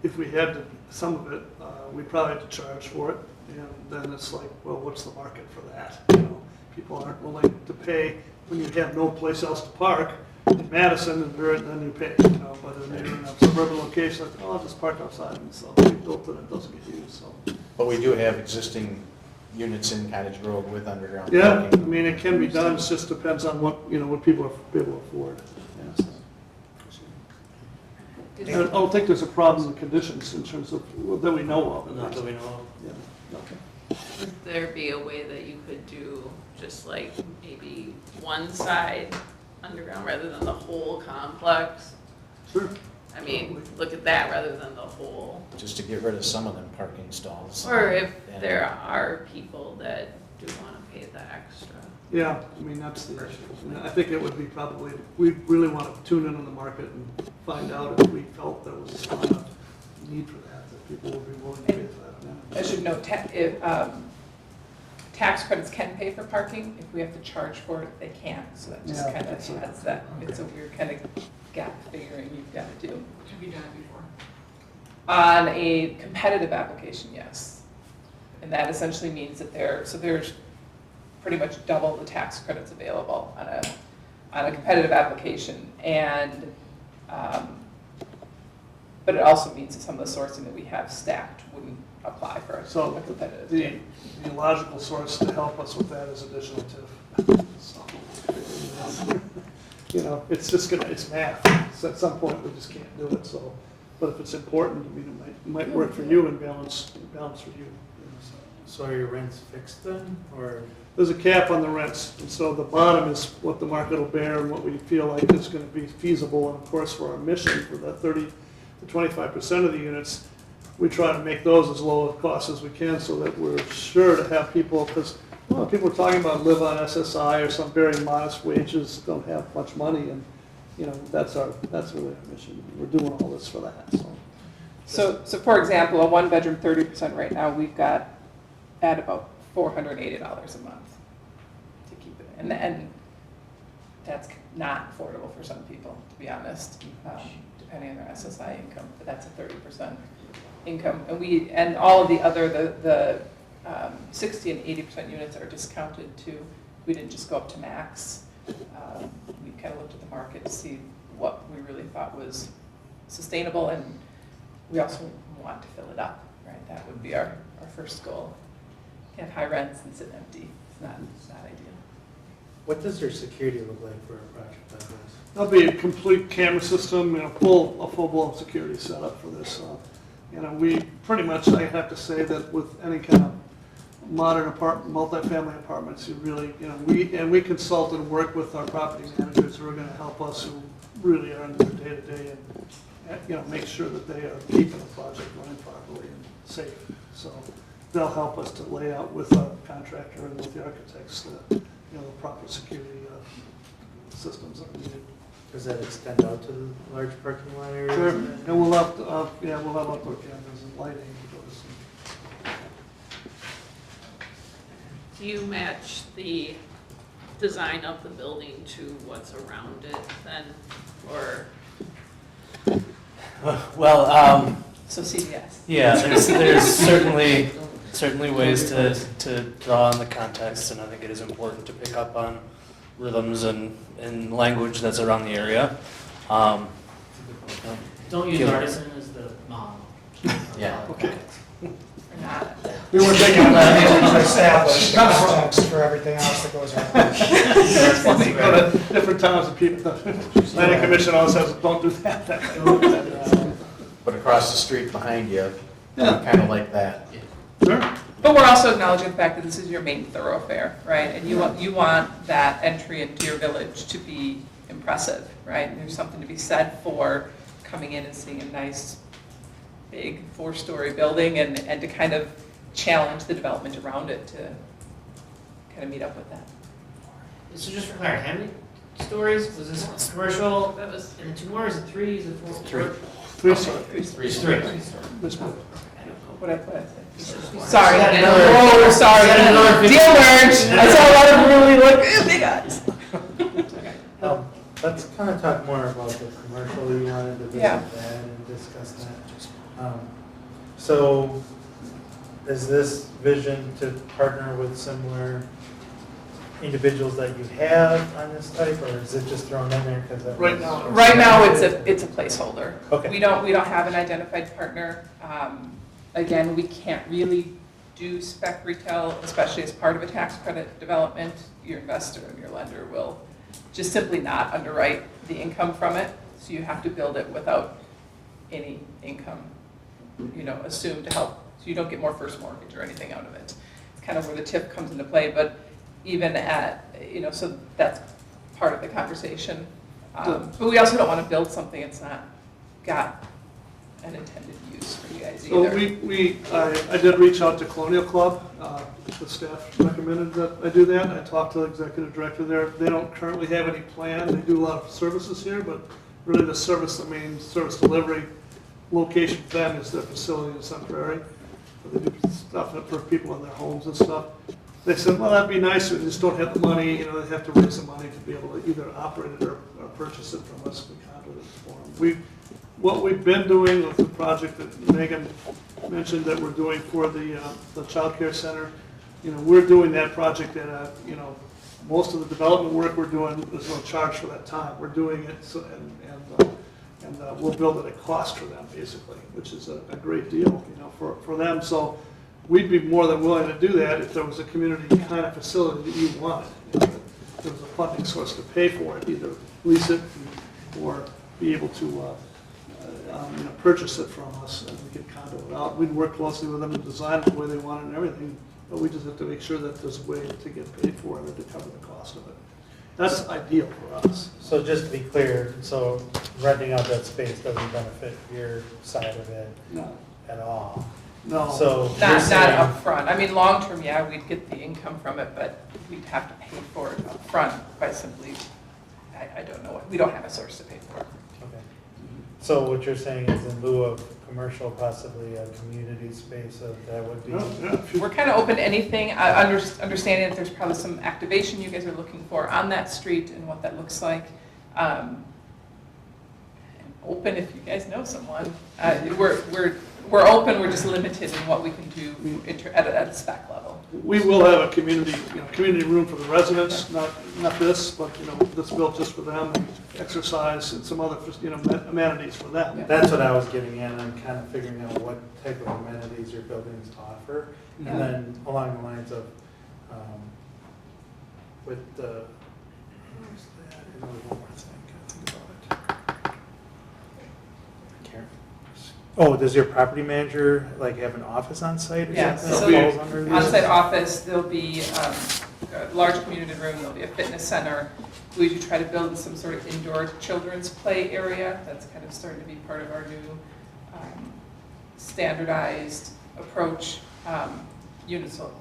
if we had to, some of it, we'd probably have to charge for it. And then it's like, well, what's the market for that? People aren't willing to pay when you have no place else to park in Madison, and then you pay. But in a suburban location, like, I'll just park outside, and so we built it, it doesn't get used. So. But we do have existing units in Cottage Grove with underground Yeah, parking. I mean, it can be done. It just depends on what people are able to afford. Yeah, so. I don't think there's a problem with conditions in terms of that we know of. Not that we know of. Yeah. Okay. Would there be a way that you could do just like maybe one side underground rather than the whole complex? Sure. I mean, look at that rather than the whole. Just to get rid of some of them parking stalls. Or if there are people that do want to pay the extra. Yeah, I mean, that's the issue. And I think it would be probably, we really want to tune in on the market and find out if we felt there was a need for that people would be willing to pay for that. Yeah. I should note, tax credits can pay for parking. If we have to charge for it, they can't. So that just kind of adds that. Okay. It's a weird kind of gap figuring you've got to do. Have you done it before? On a competitive application, yes. And that essentially means that there's pretty much double the tax credits available on a competitive application. And but it also means that some of the sourcing that we have stacked wouldn't apply for a competitive. The logical source to help us with that is additional TIF. So, it's just it's math. So at some point we just can't do it. So, but if it's important, I mean, it might work for you and balance for you. So are your rents fixed then, or? There's a cap on the rents, and so the bottom is what the market will bear and what we feel like is going to be feasible. And of course, for our mission, for that 30 to 25% of the units, we try to make those as low a cost as we can, so that we're sure to have people, because people are talking about live on SSI or some very modest wages, don't have much money, and that's really our mission. We're doing all this for that. So for example, a one bedroom 30% right now, we've got at about $480 a month to keep it, and that's not affordable for some people, to be honest. depending on their SSI income, but that's a 30% income. And all of the other, the 60 and 80% units are discounted too. We didn't just go up to max. We kind of looked at the market to see what we really thought was sustainable, and we also want to fill it up, right? That would be our first goal. Have high rents and sit empty. It's not ideal. What does your security look like for a project like this? There'll be a complete camera system, a full-blown security setup for this. We pretty much, I have to say that with any kind of modern multifamily apartments, you really, we consult and work with our property managers who are going to help us, who really are in their day-to-day, and make sure that they are keeping the project running properly and safe. So they'll help us to lay out with our contractor and with the architects the proper security systems that are needed. Does that extend out to the large parking lot areas? Sure. And we'll have outdoor cameras and lighting. Do you match the design of the building to what's around it then, or? Well, So CVS. yeah, there's certainly ways to draw on the context, and I think it is important to pick up on rhythms and language that's around the area. Don't use artisan as the model. Yeah. Okay. We were big on that, to establish context for everything else that goes around. You go to different towns and people, the planning commission always says, don't do that. But across the street behind you, kind of like that. Sure. But we're also acknowledging the fact that this is your main thoroughfare, right? And you want that entry into your village to be impressive, right? And there's something to be said for coming in and seeing a nice, big 4-story building and to kind of challenge the development around it to kind of meet up with that. So just for clarity, how many stories? Was this commercial? That was, and 2 more? Is it 3? Is it 4? 3 Three. What I say? Sorry. Another- Oh, sorry. another Deal merge. I saw a lot of really big eyes. Let's kind of talk more about the commercial. You wanted to visit Yeah. that and discuss that. So is this vision to partner with similar individuals that you have on this type, or is it just thrown in there because that Right was- now. Right now, it's a placeholder. Okay. We don't have an identified partner. Again, we can't really do spec retail, especially as part of a tax credit development. Your investor and your lender will just simply not underwrite the income from it. So you have to build it without any income, assumed to help. So you don't get more first mortgage or anything out of it. It's kind of where the TIF comes into play. But even at, so that's part of the conversation. But we also don't want to build something that's not got an intended use for you guys So either. I did reach out to Colonial Club. The staff recommended that I do that. I talked to the executive director there. They don't currently have any plan. They do a lot of services here, but really the main service delivery location for them is their facility in Sun Prairie. They do stuff for people in their homes and stuff. They said, well, that'd be nice, we just don't have the money, they have to raise the money to be able to either operate it or purchase it from us. We conduit it for them. What we've been doing with the project that Megan mentioned that we're doing for the child care center, we're doing that project at most of the development work we're doing, there's no charge for that time. We're doing it and we'll build at a cost for them basically, which is a great deal, for them. So we'd be more than willing to do that if there was a community kind of facility that you wanted. There was a funding source to pay for it, either lease it or be able to purchase it from us and we could condo it out. We'd work closely with them to design it the way they want it and everything, but we just have to make sure that there's a way to get paid for it or to cover the cost of it. That's ideal for us. So just to be clear, so renting out that space doesn't benefit your side of it at all? No. So Not upfront. I mean, long-term, yeah, we'd get the income from it, but we'd have to pay for it upfront by simply, I don't know, we don't have a source to pay for it. Okay. So what you're saying is in lieu of commercial, possibly a community space, so that would be? We're kind of open to anything, understanding that there's probably some activation you guys are looking for on that street and what that looks like. open if you guys know someone. We're open, we're just limited in what we can do at a spec level. We will have a community, community room for the residents, not this, but, that's built just for them, and exercise and some other, amenities for them. That's what I was getting at, I'm kind of figuring out what type of amenities your buildings offer. Yeah. And then along the lines of, with the, what was that? And there was one more thing, I think about it. I can't. Oh, does your property manager like have an office on site or Yeah, something? so that falls under these? on-site office, there'll be a large community room, there'll be a fitness center. We usually try to build some sort of indoor children's play area. That's kind of starting to be part of our new standardized approach. Units will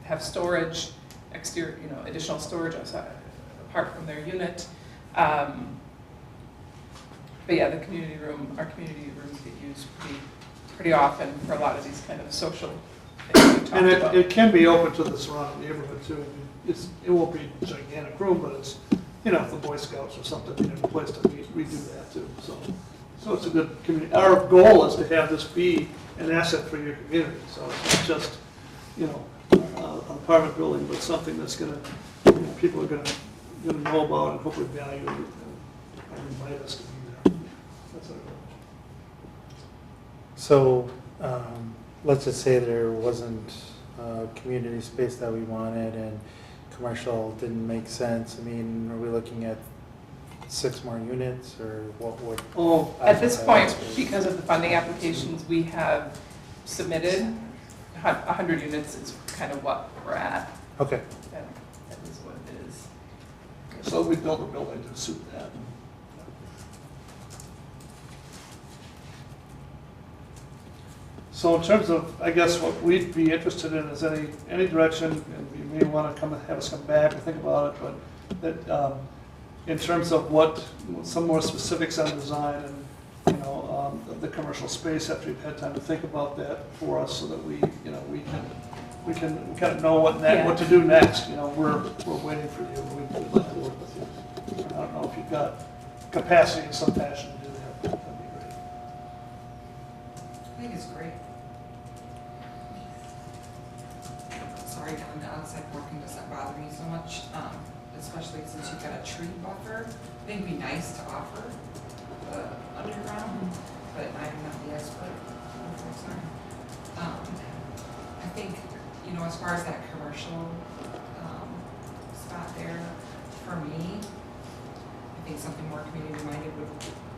have storage, exterior, additional storage outside, apart from their unit. But yeah, the community room, our community rooms get used pretty often for a lot of these kind of social things we talked And about. it can be open to the surrounding neighborhood too. It won't be a gigantic room, but it's, if the Boy Scouts or something need a place to meet, we do that too. So it's a good community. Our goal is to have this be an asset for your community. So it's not just, an apartment building, but something that's gonna, people are gonna know about and hopefully value and invite us to be there. That's our goal. So, let's just say there wasn't community space that we wanted and commercial didn't make sense. I mean, are we looking at 6 more units or what would? Oh, At this point, because of the funding applications we have submitted, 100 units is kind of what we're at. Okay. That is what it is. so we built a building to suit that. So in terms of, I guess, what we'd be interested in is any direction, and you may want to have us come back and think about it, but that in terms of some more specifics on design and, the commercial space after you've had time to think about that for us so that we can kind of know what to do next. We're waiting for you. We'd like to work with you. I don't know if you've got capacity and some passion to do that. That'd be great. I think it's great. Sorry, on the outside working doesn't bother me so much, especially since you've got a tree buffer. I think it'd be nice to offer underground, but I'm not the expert, unfortunately. I think, as far as that commercial spot there, for me, I think something more community-minded would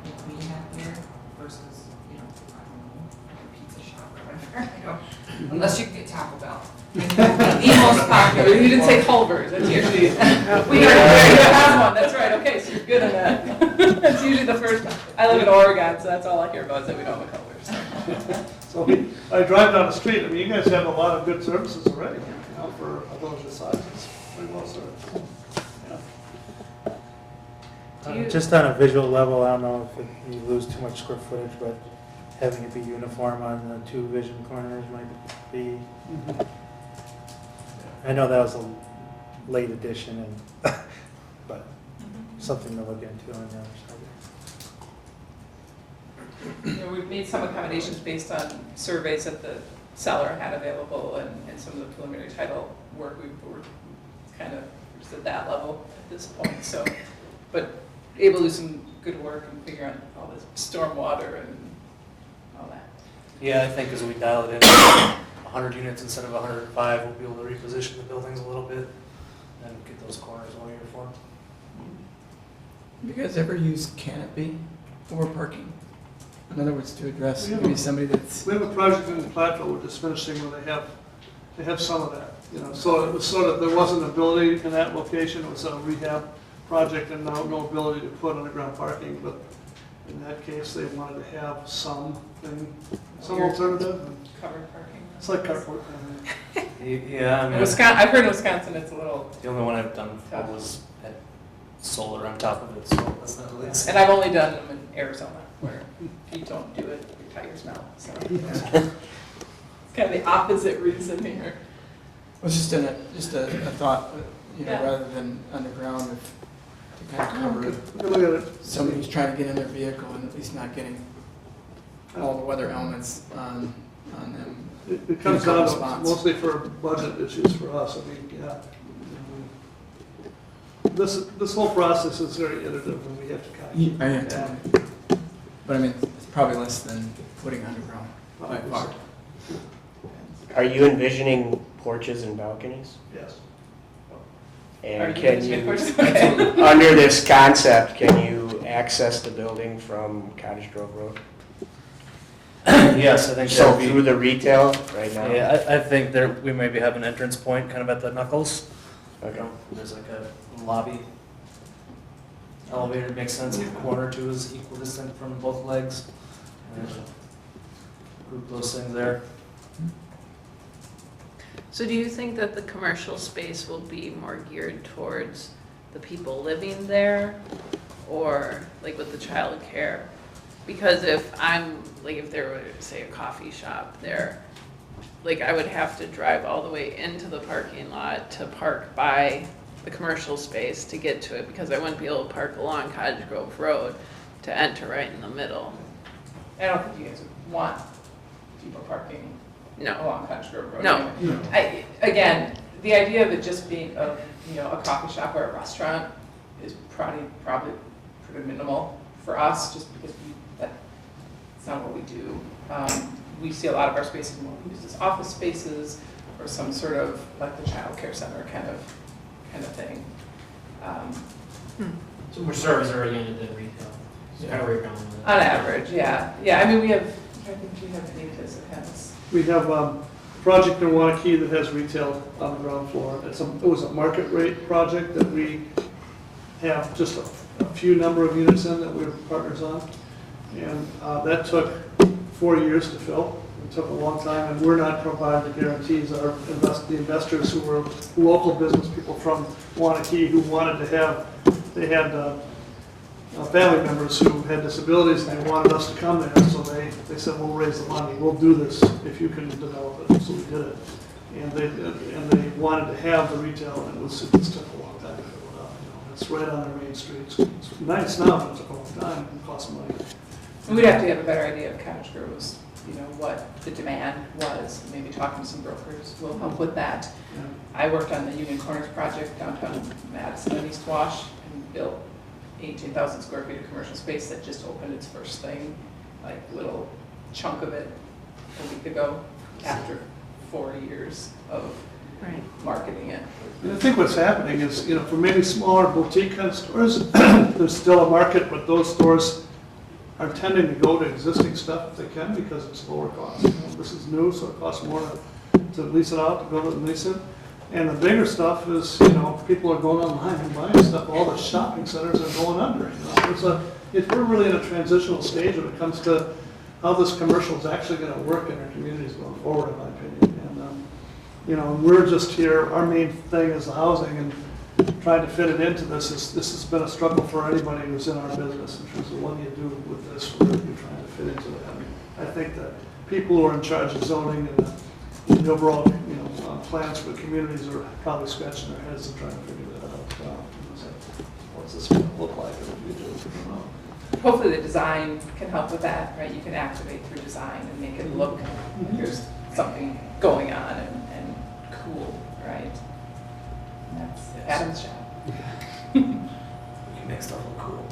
make me happier versus, I don't know, like a pizza shop or whatever. I don't, unless you can get Taco Bell. The most popular. You didn't say Culver's, that's usually, we already have one, that's right, okay, so you're good at that. That's usually the first, I live in Oregon, so that's all I hear about is that we don't have a Culver's. So I drive down the street, you guys have a lot of good services already, for a village of sizes, pretty well served. Yeah. Just on a visual level, I don't know if you lose too much square footage, but having it be uniform on the 2 vision corners might be. I know that was a late addition, but something to look into on the other side. We've made some accommodations based on surveys that the seller had available and some of the preliminary title work we're kind of just at that level at this point. So, but able to do some good work and figure out all this stormwater and all that. Yeah, I think as we dial it in, 100 units instead of 105, we'll be able to reposition the buildings a little bit and get those corners more uniform. Have you guys ever used canopy for parking? In other words, to address We have maybe a- somebody that's, We have a project in Platteville we're just finishing where they have some of that, so it was sort of, there wasn't ability in that location, it was a rehab project and no ability to put underground parking, but in that case, they wanted to have some alternative. Covered parking. It's like carport. Yeah, I In mean, Wisconsin, I've heard in Wisconsin it's a little, the only one I've done before was had solar on top of it, so that's not really. and I've only done them in Arizona where if you don't do it, your tires melt. So it's kind of the opposite reason here. it was just a thought, Yeah. rather than underground, if to kind of cover We can look at it. somebody who's trying to get in their vehicle and at least not getting all the weather elements on them. It comes In a couple down to spots. mostly for budget issues for us, I mean, yeah. This whole process is very iterative and we have to kind of. Totally. But I mean, it's probably less than putting underground by far. Are you envisioning porches and balconies? Yes. And you can envisioning you, porches? Okay. under this concept, can you access the building from Cottage Grove Road? Yes, I think So that'd be. through the retail right now? Yeah, I think there, we maybe have an entrance point kind of at the knuckles. You Okay. know, there's like a lobby. Elevator makes sense, if corner two is equal distance from both legs. And group those things there. So do you think that the commercial space will be more geared towards the people living there, or like with the childcare? Because if I'm, like if there were, say, a coffee shop there, like I would have to drive all the way into the parking lot to park by the commercial space to get to it, because I wouldn't be able to park along Cottage Grove Road to enter right in the middle. I don't think you guys would want people parking No, along Cottage Grove Road. no. Again, the idea of it just being a coffee shop or a restaurant is probably pretty minimal for us, just because that's not what we do. We see a lot of our spaces more used as office spaces or some sort of like the child care center kind of thing. So more service oriented than retail. So kind of where you're going with it. On average, yeah. Yeah, I mean, I think we have any place that has. We have a project in Wanakee that has retail on the ground floor. It was a market rate project that we have just a few number of units in that we're partners on. And that took 4 years to fill. It took a long time, and we're not providing the guarantees. The investors who were local business people from Wanakee who wanted to have, they had family members who had disabilities and they wanted us to come there. So they said, we'll raise the money, we'll do this if you can develop it. So we did it. And they wanted to have the retail, and it just took a long time to fill it up. It's right on their main street. It's nice now, but it took a long time and cost money. And we'd have to have a better idea of Cottage Grove's, what the demand was. Maybe talking to some brokers will help with that. Yeah. I worked on the Union Corners project downtown Madison and East Wash and built 18,000 square feet of commercial space that just opened its first thing, like little chunk of it a week ago after 4 years of marketing it. And I think what's happening is, for maybe smaller boutique kind of stores, there's still a market, but those stores are tending to go to existing stuff if they can because it's lower cost. This is new, so it costs more to lease it out, to build it and lease it. And the bigger stuff is, people are going online and buying stuff. All the shopping centers are going under. We're really in a transitional stage when it comes to how this commercial is actually going to work in our communities going forward, in my opinion. And we're just here. Our main thing is the housing, and trying to fit it into this has been a struggle for anybody who's in our business in terms of what do you do with this, where you're trying to fit into it. I think that people who are in charge of zoning and the overall, plans for communities are probably scratching their heads and trying to figure that out. What's this going to look like in the future? I don't know. Hopefully the design can help with that, right? You can activate through design and make it look like there's something going on and cool, right? And that's Adam's job. We can make stuff look cool.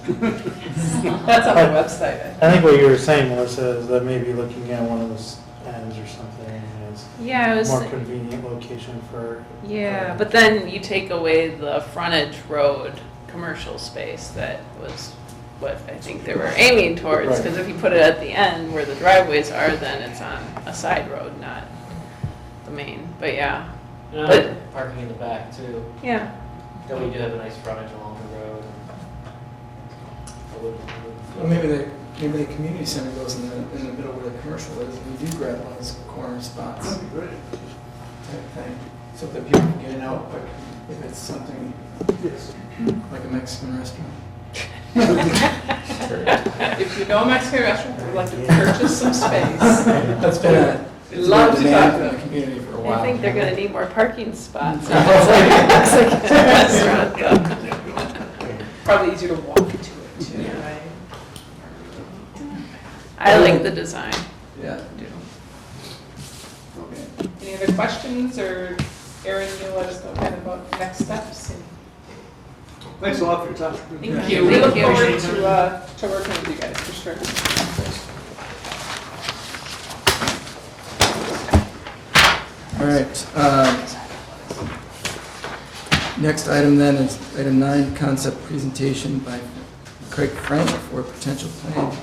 That's on the website. I think what you were saying, Melissa, is that maybe looking at one of those ends or something is Yeah, I was more convenient location for. Yeah, but then you take away the frontage road commercial space that was what I think they were aiming towards, Right. because if you put it at the end where the driveways are, then it's on a side road, not the main, but yeah. And I But- like parking in the back too. Yeah, Then we do have a nice frontage along the road. Well, maybe the community center goes in the middle where the commercial is, and we do grab one of those corner spots That'd be great. type thing, so that people can get in and out quick, if it's something Yes. like a Mexican restaurant. If you know a Mexican restaurant that would like to purchase some space, That's been a we'd love to demand talk to in the them. community for a while. I think they're gonna need more parking spots. It's like a Mexican restaurant, though. Probably I like the design. Yeah. Okay. Any other questions, or Erin, you'll let us know kind of about next steps? Thanks a lot for your time. Thank you. We look forward to working with you guys, for sure. All right. Next item then is item 9, concept presentation by Craig Frank for a potential planned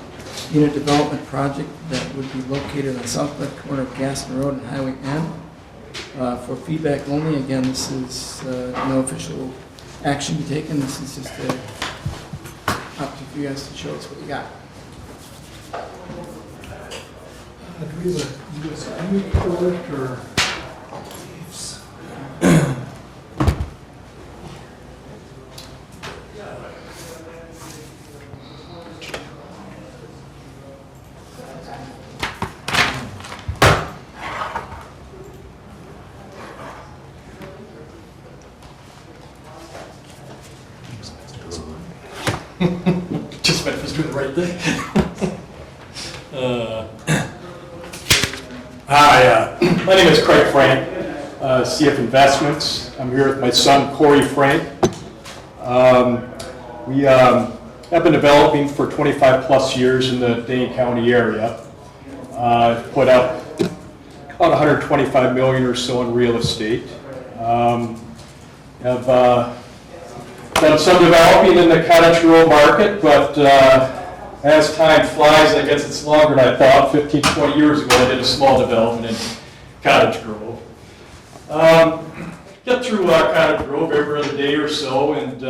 unit development project that would be located on southwest corner of Gaston Road and Highway N. For feedback only, again, this is no official action to be taken. This is just an opportunity for you guys to show us what you got. Do we have a report or? Just meant to do the right thing. Hi, my name is Craig Frank, CF Investments. I'm here with my son Corey Frank. We have been developing for 25 plus years in the Dane County area. Put up about 125 million or so in real estate. Have done some developing in the Cottage Grove market, but as time flies, I guess it's longer than I thought. 15, 20 years ago, I did a small development in Cottage Grove. Get through Cottage Grove every other day or so and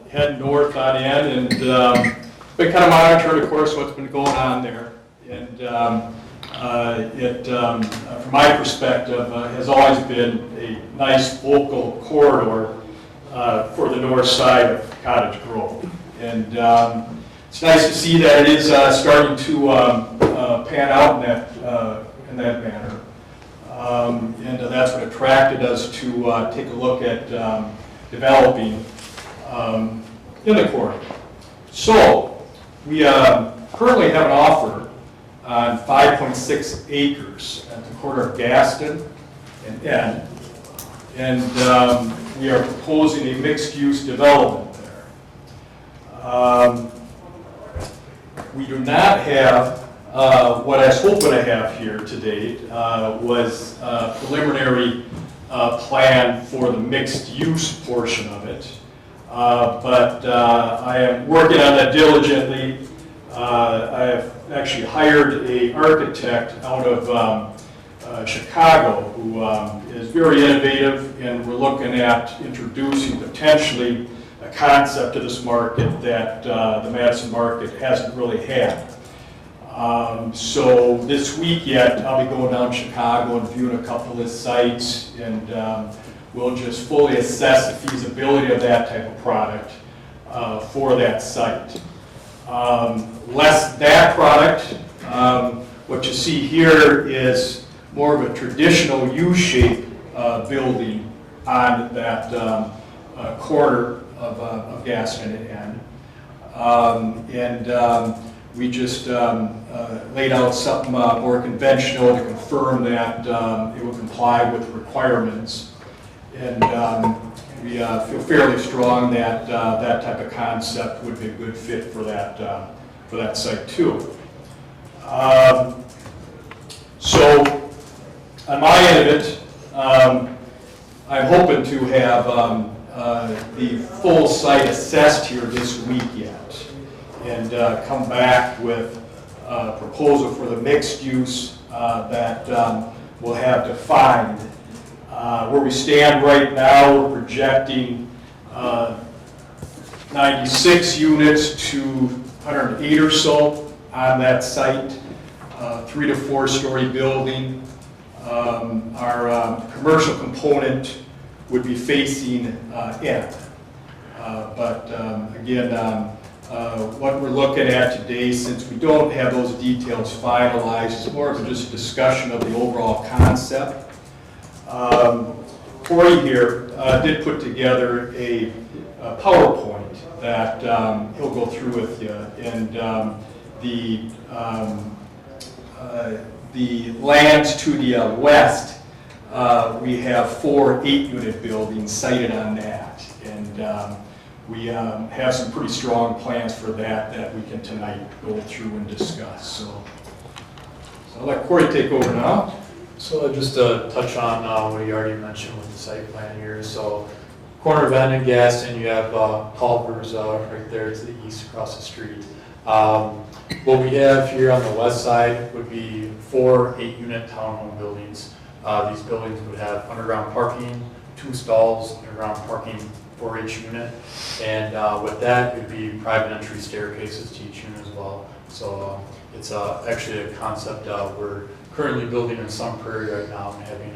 head north on in, and been kind of monitoring, of course, what's been going on there. And from my perspective, has always been a nice focal corridor for the north side of Cottage Grove. And it's nice to see that it is starting to pan out in that manner. And that's what attracted us to take a look at developing in the corridor. So we currently have an offer on 5.6 acres at the corner of Gaston and N. And we are proposing a mixed-use development there. We do not have, what I was hoping to have here today was a preliminary plan for the mixed-use portion of it. But I am working on that diligently. I have actually hired an architect out of Chicago who is very innovative, and we're looking at introducing potentially a concept to this market that the Madison market hasn't really had. So this week yet, I'll be going down to Chicago and viewing a couple of sites, and we'll just fully assess the feasibility of that type of product for that site. Less that product, what you see here is more of a traditional U-shaped building on that corner of Gaston and N. We just laid out something more conventional to confirm that it will comply with requirements. And we feel fairly strong that that type of concept would be a good fit for that site too. So on my end of it, I'm hoping to have the full site assessed here this week yet, and come back with a proposal for the mixed use that we'll have defined. Where we stand right now, we're projecting 96 units to 108 or so on that site, 3 to 4 story building. Our commercial component would be facing in. But again, what we're looking at today, since we don't have those details finalized, is more of just a discussion of the overall concept. Corey here did put together a PowerPoint that he'll go through with you, and the lands to the west, we have 4 8-unit buildings sited on that. And we have some pretty strong plans for that we can tonight go through and discuss. So I'll let Corey take over now. So just to touch on what you already mentioned with the site plan here. So corner of N and Gaston, you have Culver's right there to the east across the street. What we have here on the west side would be 4 8-unit townhome buildings. These buildings would have underground parking, 2 stalls, underground parking for each unit. And with that, it would be private entry staircases to each unit as well. So it's actually a concept we're currently building in Sun Prairie right now and having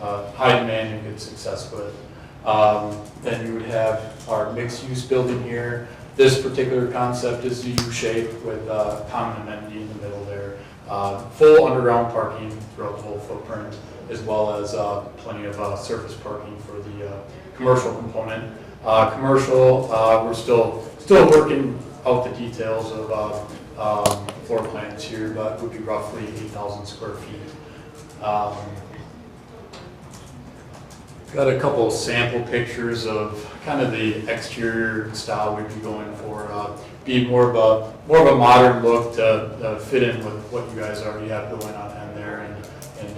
a high demand and good success with. Then you would have our mixed-use building here. This particular concept is the U-shape with common amenity in the middle there. Full underground parking throughout the whole footprint, as well as plenty of surface parking for the commercial component. Commercial, we're still working out the details of floor plans here, but it would be roughly 8,000 square feet. Got a couple of sample pictures of kind of the exterior style we'd be going for. Be more of a modern look to fit in with what you guys already have going on in there, and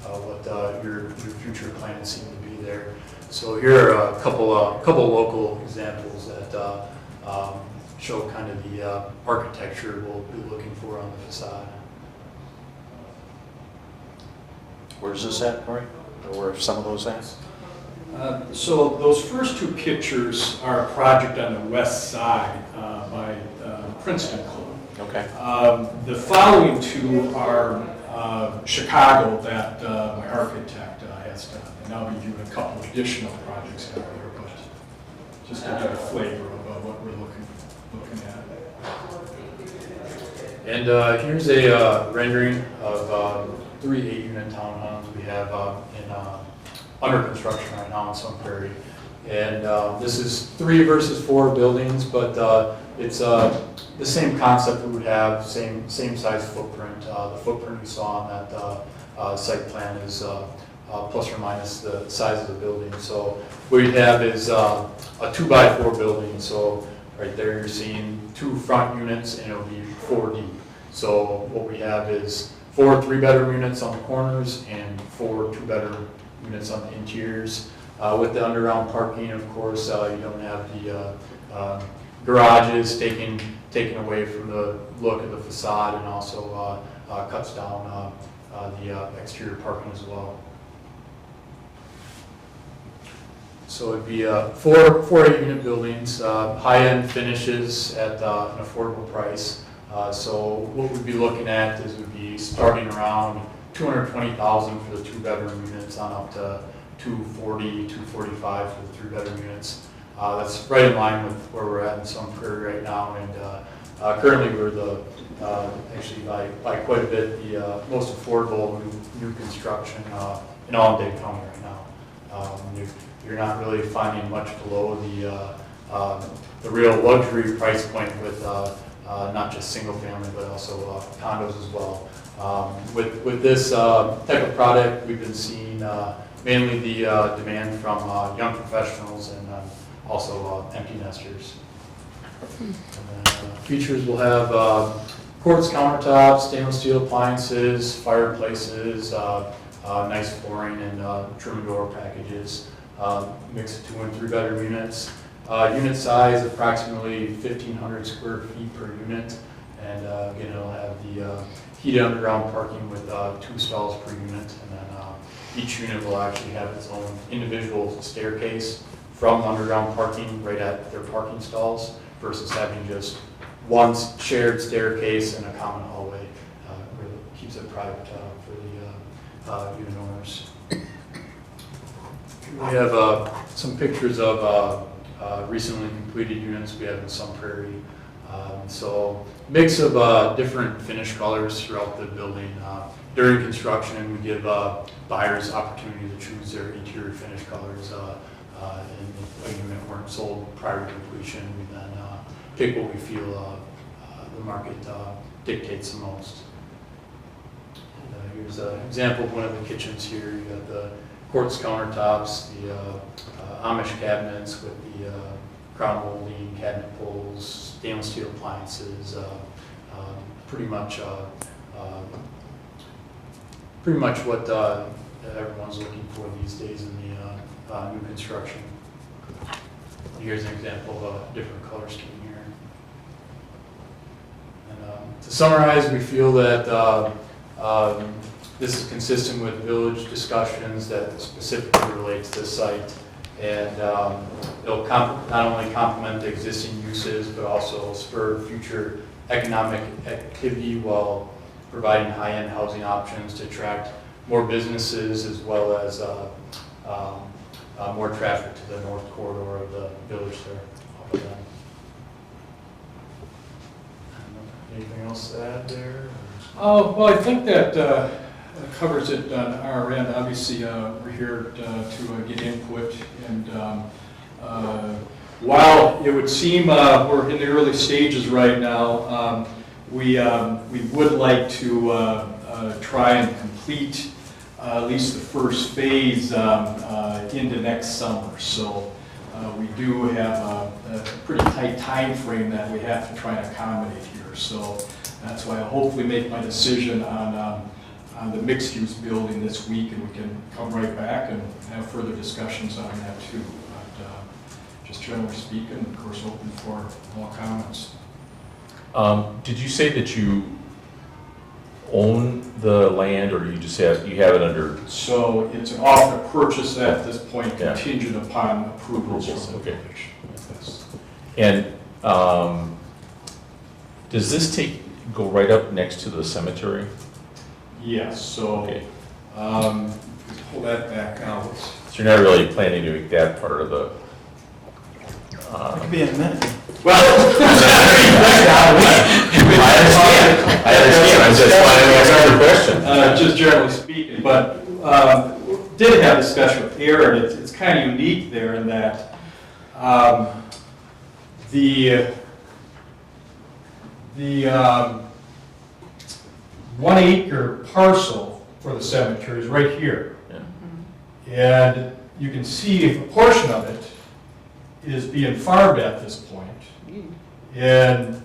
what your future plans seem to be there. So here are a couple local examples that show kind of the architecture we'll be looking for on the facade. Where's this at, Corey? Or where are some of those at? So those first 2 pictures are a project on the west side by Princeton Club. Okay. The following 2 are Chicago that my architect has done. And I'll be doing a couple additional projects out there, but just to get a flavor of what we're looking at. And here's a rendering of 3 8-unit townhomes we have under construction right now in Sun Prairie. And this is 3 versus 4 buildings, but it's the same concept we would have, same size footprint. The footprint we saw on that site plan is plus or minus the size of the building. So what you'd have is a 2x4 building. So right there you're seeing 2 front units and it'll be 4 deep. So what we have is 4 3-bedroom units on the corners and 4 2-bedroom units on the interiors. With the underground parking, of course, you don't have the garages taken away from the look of the facade, and also cuts down the exterior parking as well. So it'd be 4 8-unit buildings, high-end finishes at an affordable price. So what we'd be looking at is we'd be starting around $220,000 for the 2-bedroom units on up to $240,000, $245,000 for the 3-bedroom units. That's right in line with where we're at in Sun Prairie right now, and currently we're actually by quite a bit the most affordable new construction in all of Dade County right now. You're not really finding much below the real luxury price point with not just single family, but also condos as well. With this type of product, we've been seeing mainly the demand from young professionals and also empty nesters. And then, features will have quartz countertops, stainless steel appliances, fireplaces, nice flooring, and trim and door packages. Mix of 2 and 3-bedroom units. Unit size approximately 1,500 square feet per unit, and again, it'll have the heated underground parking with 2 stalls per unit, and then each unit will actually have its own individual staircase from underground parking right at their parking stalls versus having just one shared staircase and a common hallway. Really keeps it private for the unit owners. We have some pictures of recently completed units we have in Sun Prairie. So mix of different finish colors throughout the building. During construction, we give buyers opportunity to choose their interior finish colors. And if a unit weren't sold prior to completion, we then pick what we feel the market dictates the most. And, here's an example of one of the kitchens here. You got the quartz countertops, the Amish cabinets with the crown molding, cabinet pulls, stainless steel appliances, pretty much what everyone's looking for these days in the new construction. Here's an example of a different color scheme here. And to summarize, we feel that this is consistent with village discussions that specifically relate to this site, and it'll not only complement the existing uses, but also spur future economic activity while providing high-end housing options to attract more businesses as well as more traffic to the north corridor of the village there. Anything else to add there? Well, I think that covers it on our end. Obviously, we're here to get input, and while it would seem we're in the early stages right now, we would like to try and complete at least the first phase into next summer. So we do have a pretty tight time frame that we have to try and accommodate here. So that's why I'll hopefully make my decision on the mixed-use building this week, and we can come right back and have further discussions on that too. But just generally speaking, of course, open for all comments. Did you say that you own the land, or you just have it under? So it's an offer to purchase at this point, contingent upon approvals from the village. Yes. And does this go right up next to the cemetery? Yes. So pull that back out. So you're not really planning to make that part of the. It could be in a minute. Well, I understand. I'm just wanting to ask another question. Just generally speaking, but did have a discussion with Aaron. It's kind of unique there in that the 1 acre parcel for the cemetery is right here, and you can see a portion of it is being farmed at this point, and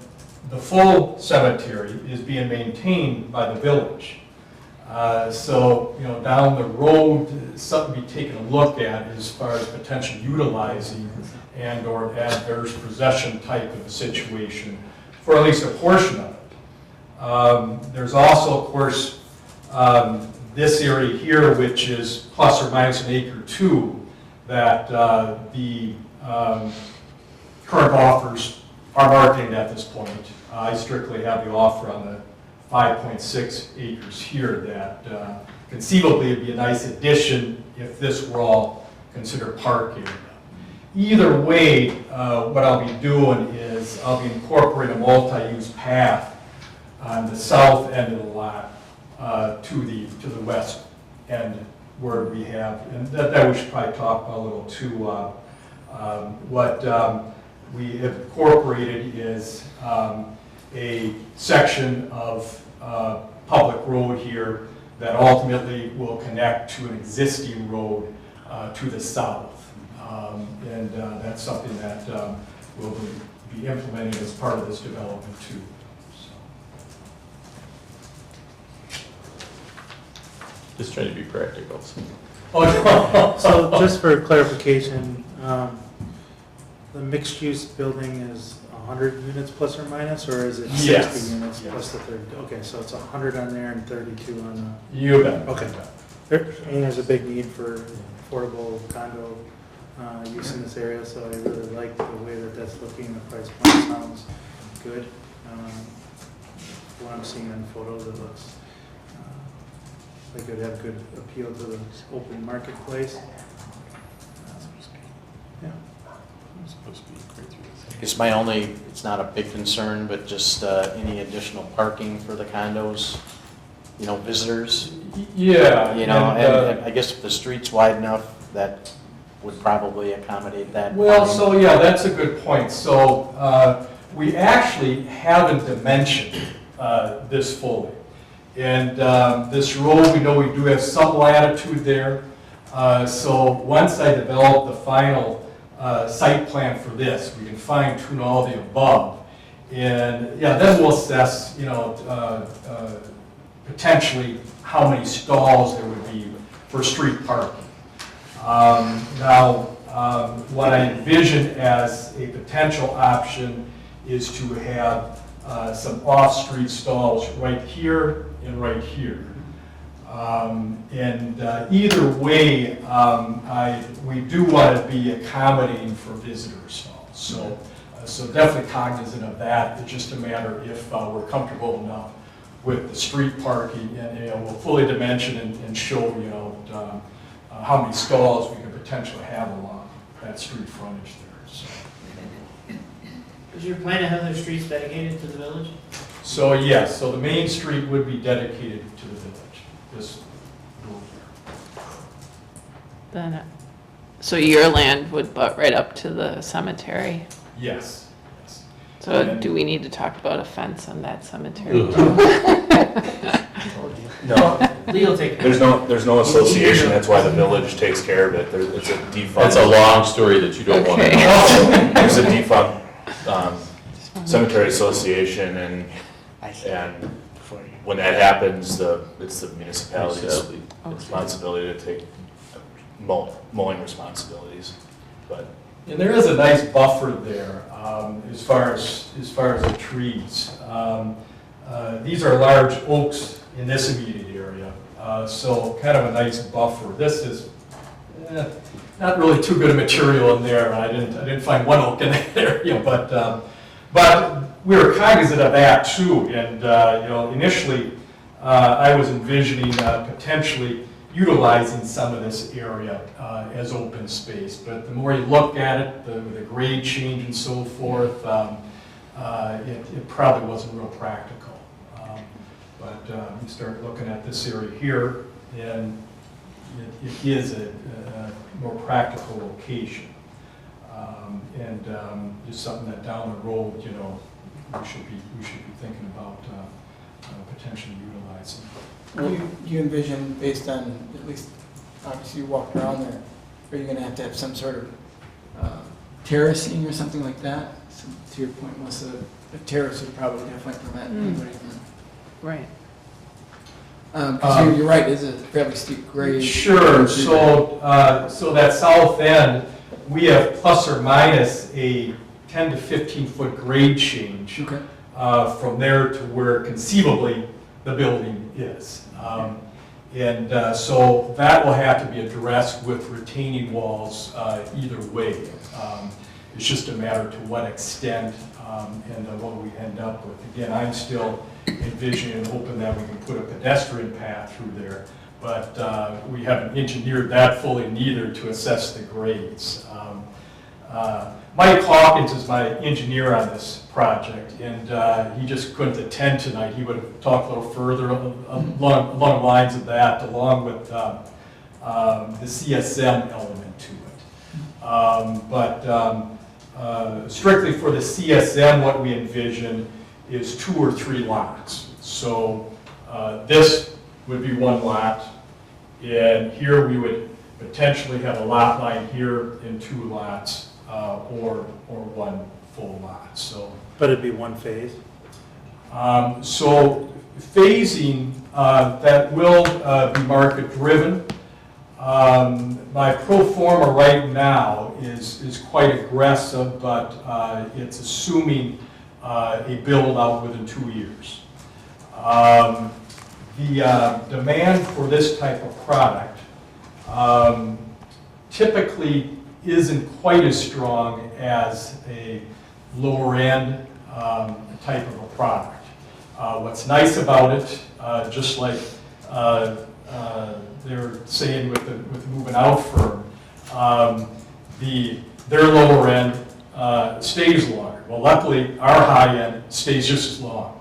the full cemetery is being maintained by the village. So, down the road, something to be taken a look at as far as potentially utilizing and/or adverse possession type of a situation for at least a portion of it. There's also, of course, this area here, which is plus or minus an acre too, that the current offers are marketing at this point. I strictly have the offer on the 5.6 acres here that conceivably would be a nice addition if this were all considered park area. Either way, what I'll be doing is I'll be incorporating a multi-use path on the south end of the lot to the west end where we have, and that we should probably talk about a little too. What we have incorporated is a section of public road here that ultimately will connect to an existing road to the south. And that's something that we'll be implementing as part of this development too. Just trying to be practical. So just for clarification, the mixed-use building is 100 units plus or minus, or is it 60 Yes. units plus the 30? Okay, so it's 100 on there and 32 on the... You bet. Okay. And there's a big need for affordable condo use in this area, so I really like the way that that's looking. The price point sounds good. What I'm seeing in photos, it looks like it would have good appeal to the open marketplace. Yeah. I guess my only, it's not a big concern, but just any additional parking for the condos, visitors. Yeah. And I guess if the street's wide enough, that would probably accommodate that. Well, so yeah, that's a good point. So we actually haven't dimensioned this fully. And this road, we know we do have some latitude there. So once I develop the final site plan for this, we can fine tune all the above. And yeah, then we'll assess, potentially how many stalls there would be for street parking. What I envision as a potential option is to have some off-street stalls right here and right here. Either way, we do want to be accommodating for visitor stalls. So definitely cognizant of that. It's just a matter if we're comfortable enough with the street parking, and we'll fully dimension and show how many stalls we can potentially have along that street frontage there. So. Is your plan to have those streets dedicated to the village? So yes, so the main street would be dedicated to the village. This road here. Then, so your land would butt right up to the cemetery? Yes. So do we need to talk about a fence on that cemetery? No. Legal take. There's no association, that's why the village takes care of it. It's a defunct. That's a long story that you don't want to Okay. know. There's a defunct cemetery association, and when that happens, it's the municipality's responsibility to take mowing responsibilities. But And there is a nice buffer there as far as the trees. These are large oaks in this immediate area, so kind of a nice buffer. This is not really too good a material in there. I didn't find one oak in that area, but we were cognizant of that too. And initially I was envisioning potentially utilizing some of this area as open space. But the more you look at it, the grade change and so forth, it probably wasn't real practical. But you start looking at this area here, and it is a more practical location. Just something that down the road, we should be thinking about potentially utilizing. Do you envision, based on, at least, obviously you walked around there, are you going to have some sort of terracing or something like that? So, to your point, Melissa, a terrace would probably definitely prevent anybody from... Right. Because you're right, it's a fairly steep grade. Sure. So that south end, we have plus or minus a 10 to 15 foot grade change from there to where conceivably the building is. So that will have to be addressed with retaining walls either way. It's just a matter to what extent and what we end up with. Again, I'm still envisioning and hoping that we can put a pedestrian path through there, but we haven't engineered that fully neither to assess the grades. Mike Hawkins is my engineer on this project, and he just couldn't attend tonight. He would have talked a little further along the lines of that, along with the CSM element to it. Strictly for the CSM, what we envision is 2 or 3 lots. So this would be one lot, and here we would potentially have a lot line here and 2 lots, or one full lot. So, But it'd be one phase? So phasing, that will be market driven. My pro forma right now is quite aggressive, but it's assuming a build out within 2 years. The demand for this type of product typically isn't quite as strong as a lower end type of a product. What's nice about it, just like they're saying with the moving out firm, their lower end stays longer. Well, luckily our high end stays just as long.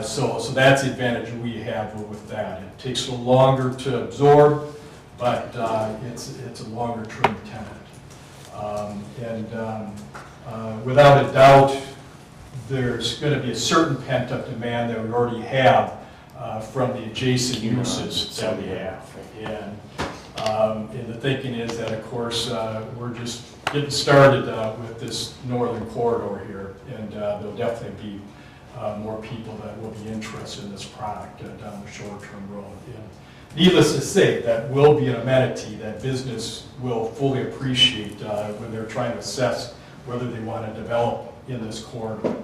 So that's the advantage we have with that. It takes a little longer to absorb, but it's a longer term tenant. Without a doubt, there's going to be a certain pent-up demand that we already have from the adjacent uses that we have. And the thinking is that, of course, we're just getting started with this northern corridor here, and there'll definitely be more people that will be interested in this product down the short-term road. And needless to say, that will be an amenity that business will fully appreciate when they're trying to assess whether they want to develop in this corridor,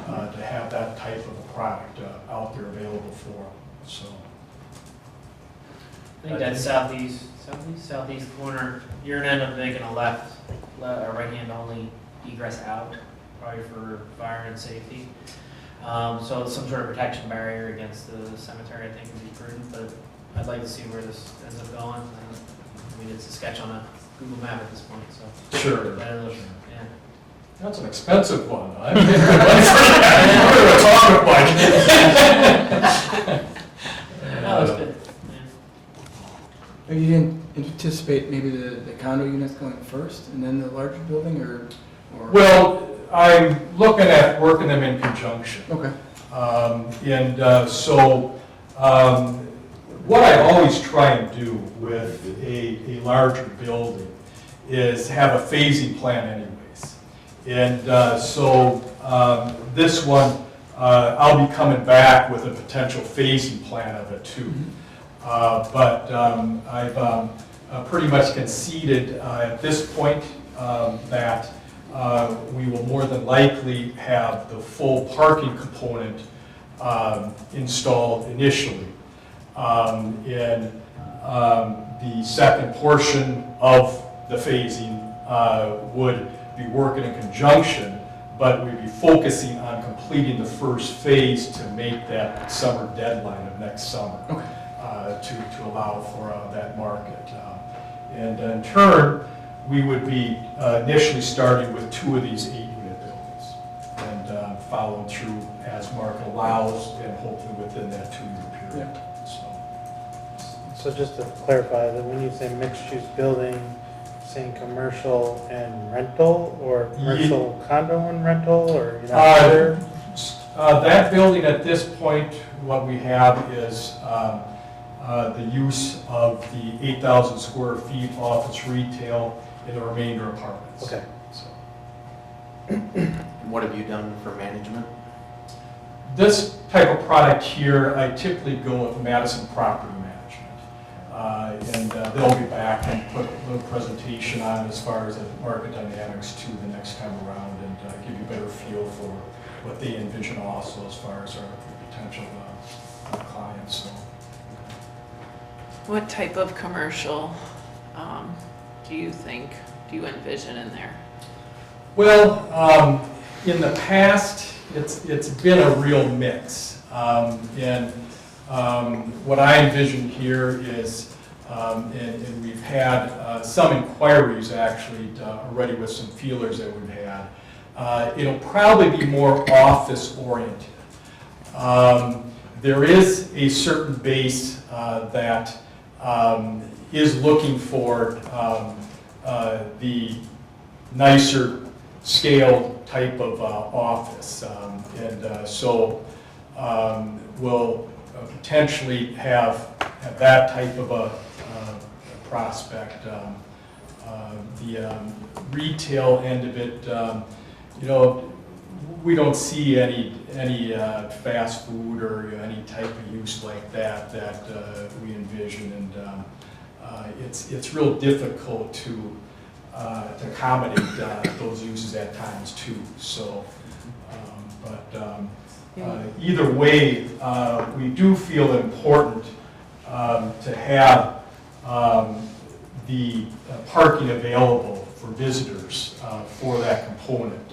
to have that type of a product out there available for them. So, I think that southeast corner, you're gonna end up making a a right-hand only egress out, probably for fire and safety. So some sort of protection barrier against the cemetery, I think, would be prudent, but I'd like to see where this ends up going. I mean, it's a sketch on a Google map at this point, so. sure. Yeah. That's an expensive one. I'm getting talk about No, it's good. Maybe you didn't anticipate maybe the condo units going first and then the larger building, or? Well, I'm looking at working them in conjunction. Okay. What I always try and do with a larger building is have a phasing plan anyways. And this one, I'll be coming back with a potential phasing plan of it too. But I've pretty much conceded at this point that we will more than likely have the full parking component installed initially. And the second portion of the phasing would be working in conjunction, but we'd be focusing on completing the first phase to make that summer deadline of next summer. Okay. To allow for that market. And in turn, we would be initially starting with 2 of these 8-unit buildings and following through as market allows and hopefully within that 2-year period. Yeah. So just to clarify, that when you say mixed-use building, saying commercial and rental, or commercial condo and rental, or you know, that building at this point, what we have is the use of the 8,000 square feet office retail and the remainder apartments. Okay. So. What have you done for management? This type of product here, I typically go with Madison Property Management. And they'll be back and put a little presentation on as far as the market dynamics too the next time around, and give you a better feel for what they envision also as far as our potential clients. So. What type of commercial do you envision in there? Well, in the past, it's been a real mix. And what I envision here is, and we've had some inquiries actually already with some feelers that we've had. It'll probably be more office oriented. There is a certain base that is looking for the nicer scaled type of office. So we'll potentially have that type of a prospect. The retail end of it, we don't see any fast food or any type of use like that we envision, and it's real difficult to accommodate those uses at times too. So, either way, we do feel it important to have the parking available for visitors for that component.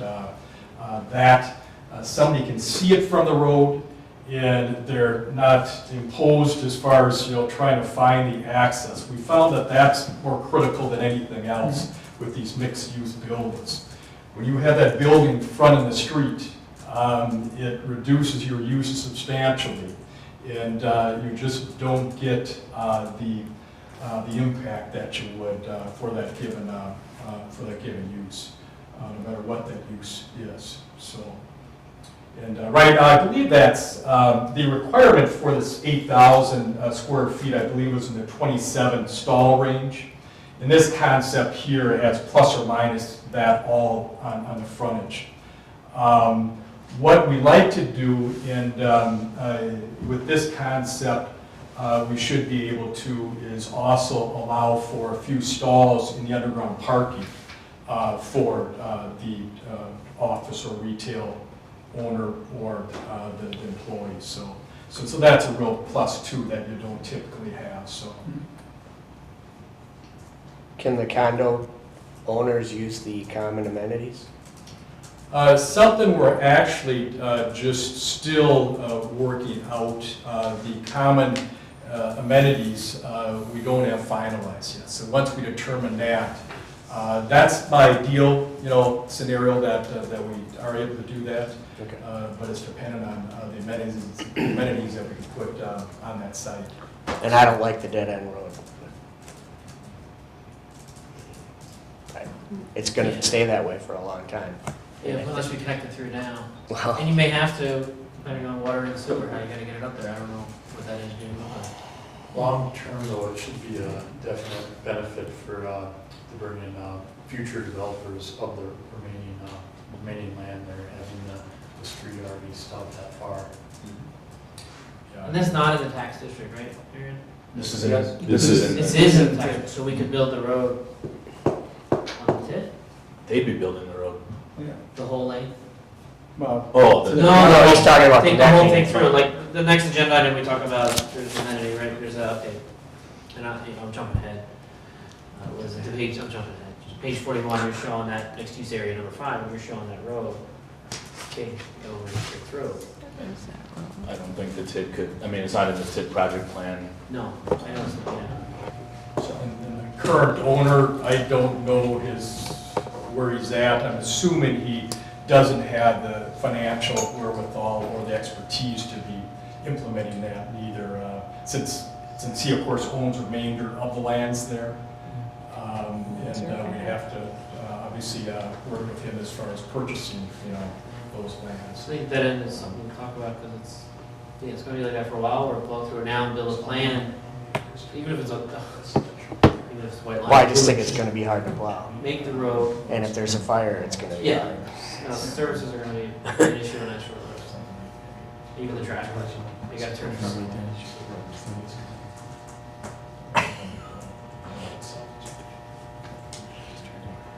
That somebody can see it from the road, and they're not imposed as far as trying to find the access. We found that that's more critical than anything else with these mixed-use buildings. When you have that building fronting the street, it reduces your use substantially, and you just don't get the impact that you would for that given use, no matter what that use is. So, And right now, I believe that's the requirement for this 8,000 square feet, I believe was in the 27 stall range. And this concept here has plus or minus that all on the frontage. What we like to do, and with this concept, we should be able to, is also allow for a few stalls in the underground parking for the office or retail owner or the employees. So that's a real plus too that you don't typically have. So. Can the condo owners use the common amenities? Something we're actually just still working out. The common amenities we don't have finalized yet. So once we determine that, that's my ideal, scenario that we are able to do that. Okay. But it's dependent on the amenities that we can put on that site. And I don't like the dead end road. It's going to stay that way for a long time. Yeah, unless we connect it through now. Well, And you may have to, depending on water and sewer, how you gotta get it up there. I don't know what that engineering will be. Long term though, it should be a definite benefit for, to bring in, future developers of the remaining land there, having the street already stopped that far. And that's not in the tax district, right, Aaron? This is This is in the tax district, so we could build the road on the tip, They'd be building the road. the whole length. Well, Oh, no, he's talking about Take the whole thing connecting. through, like, the next agenda item we talk about, there's amenity, right, there's a update. And I'm jumping ahead. What is it, the page, I'm jumping ahead. Page 41, you're showing that mixed use area number 5, and you're showing that road. Okay, over straight through. I don't think the TID could, I mean, it's not in the TID project plan. No, I don't, yeah. So, and the current owner, I don't know where he's at. I'm assuming he doesn't have the financial wherewithal or the expertise to be implementing that either, since he of course owns the remainder of the lands there. And we have to obviously work with him as far as purchasing, those lands. I think that end is something to talk about, because it's gonna be like that for a while, or blow through it now and build a plan, even if it's white line. Well, I just think it's going to be hard to plow. Make the road. And if there's a fire, it's going to be Yeah, hard. no, the services are gonna be an issue on that short list. Even the trash collection, you gotta turn it from.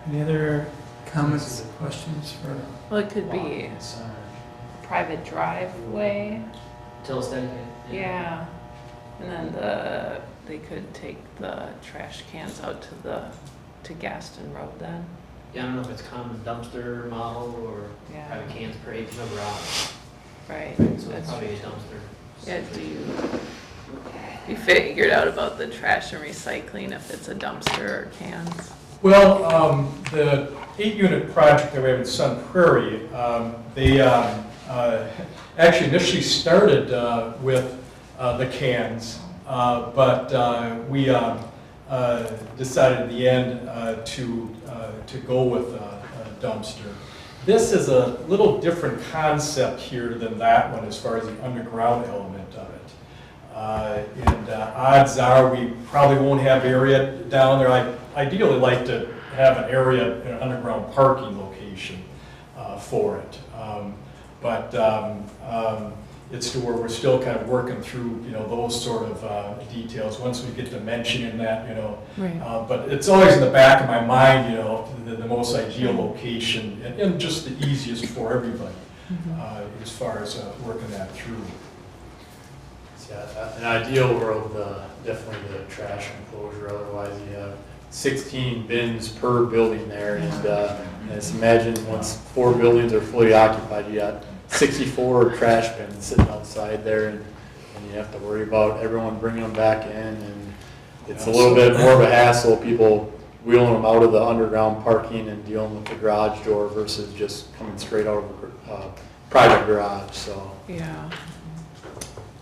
any other comments, questions for? Well, it could be private driveway, Till it's dedicated. yeah. And then they could take the trash cans out to Gaston Road then. Yeah, I don't know if it's common dumpster model or Yeah. private cans per acre, no garage. Right. So it's That's probably a true. dumpster. Yeah, you figured out about the trash and recycling, if it's a dumpster or cans? Well, the 8-unit project that we have in Sun Prairie, they actually initially started with the cans, but we decided at the end to go with a dumpster. This is a little different concept here than that one as far as the underground element of it. And odds are we probably won't have area down there. I ideally like to have an area in an underground parking location for it. But it's to where we're still kind of working through, those sort of details once we get to mentioning that, Right. But it's always in the back of my mind, the most ideal location and just the easiest for everybody as far as working that through. Yeah, an ideal world, definitely the trash enclosure, otherwise you have 16 bins per building there, and just imagine once 4 buildings are fully occupied, you got 64 trash bins sitting outside there, and you have to worry about everyone bringing them back in, and it's a little bit more of a hassle, people wheeling them out of the underground parking and dealing with the garage door versus just coming straight out of a private garage, so. Yeah.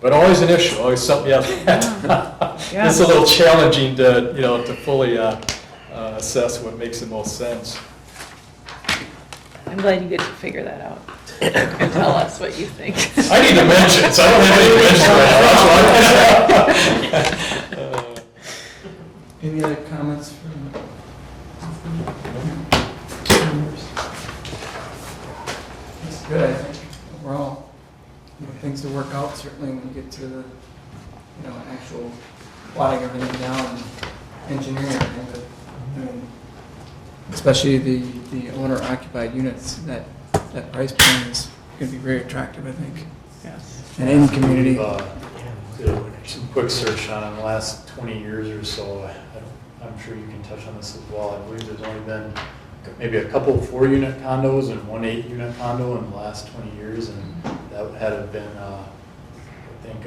But always an issue, always something else. Yeah. It's a little challenging to fully assess what makes the most sense. I'm glad you get to figure that out and tell us what you think. I need dimensions, I don't have any dimensions right now. Any other comments from members? That's good, I think, overall. Things to work out, certainly when you get to the, actual plotting everything down and engineering everything, but, especially the owner-occupied units, that price point is going to be very attractive, I think. Yes. And any community. Did some quick search on the last 20 years or so. I'm sure you can touch on this as well. I believe there's only been maybe a couple 4-unit condos and 1 8-unit condo in the last 20 years, and that had have been, I think,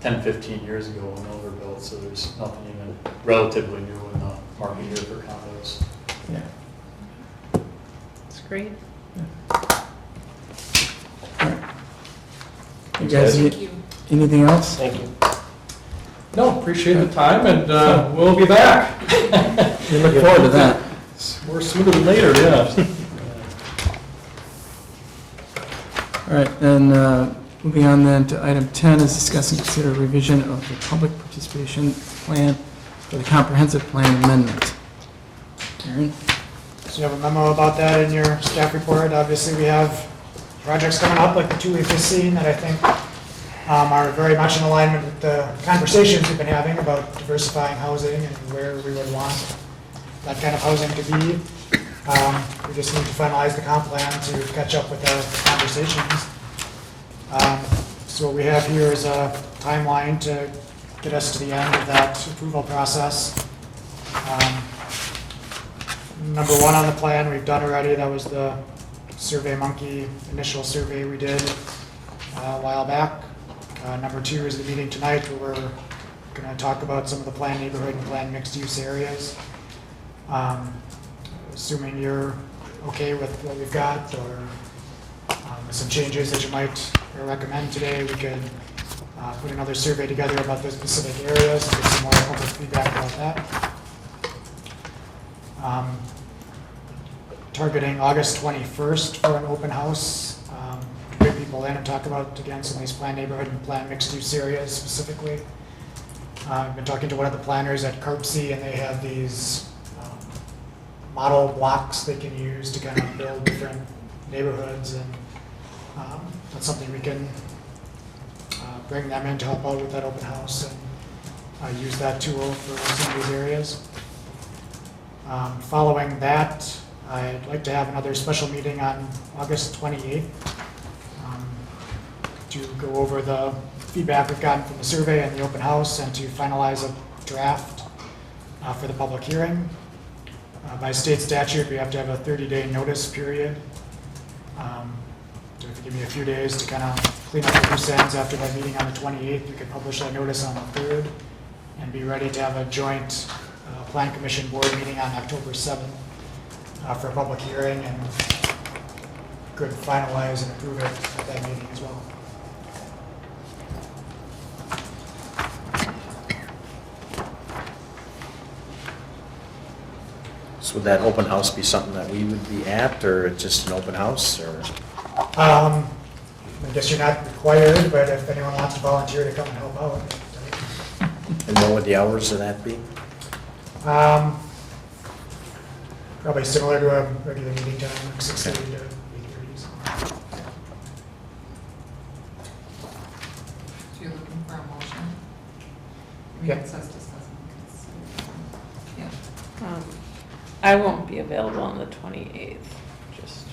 10, 15 years ago when those were built. So there's nothing even relatively new in the market here for condos. Yeah. It's great. You guys, anything else? Thank you. No, appreciate the time, and we'll be back. We look forward to that. More sooner than later, yeah. All right, then, moving on then to item 10 is discuss and consider revision of the public participation plan for the comprehensive plan amendment. Aaron? So you have a memo about that in your staff report. Obviously, we have projects coming up, like the 2 we've just seen, that I think are very much in alignment with the conversations we've been having about diversifying housing and where we would want that kind of housing to be. We just need to finalize the comp plan to catch up with our conversations. So what we have here is a timeline to get us to the end of that approval process. Number 1 on the plan we've done already. That was the SurveyMonkey initial survey we did a while back. Number 2 is the meeting tonight, where we're going to talk about some of the planned neighborhood and planned mixed-use areas. Assuming you're okay with what we've got, or some changes that you might recommend today, we could put another survey together about those specific areas and get some more public feedback about that. Targeting August 21st for an open house. To bring people in and talk about, again, some of these planned neighborhood and planned mixed-use areas specifically. I've been talking to one of the planners at Carpsey, and they have these model blocks they can use to kind of build different neighborhoods, and that's something we can bring them in to help out with that open house and use that tool for some of these areas. Following that, I'd like to have another special meeting on August 28th to go over the feedback we've gotten from the survey and the open house, and to finalize a draft for the public hearing. By state statute, we have to have a 30-day notice period. So if you give me a few days to kind of clean up the loose ends after that meeting on the 28th, we could publish that notice on the 3rd and be ready to have a joint Plan Commission board meeting on October 7th for a public hearing, and could finalize and approve it at that meeting as well. So would that open house be something that we would be at, or just an open house, or? I guess you're not required, but if anyone wants to volunteer to come and help out. And what would the hours of that be? Probably similar to a regular meeting time, like 6:30 to 8:30. So you're looking for a motion? I mean, Yeah. it says discussing. Yeah. I won't be available on the 28th, just.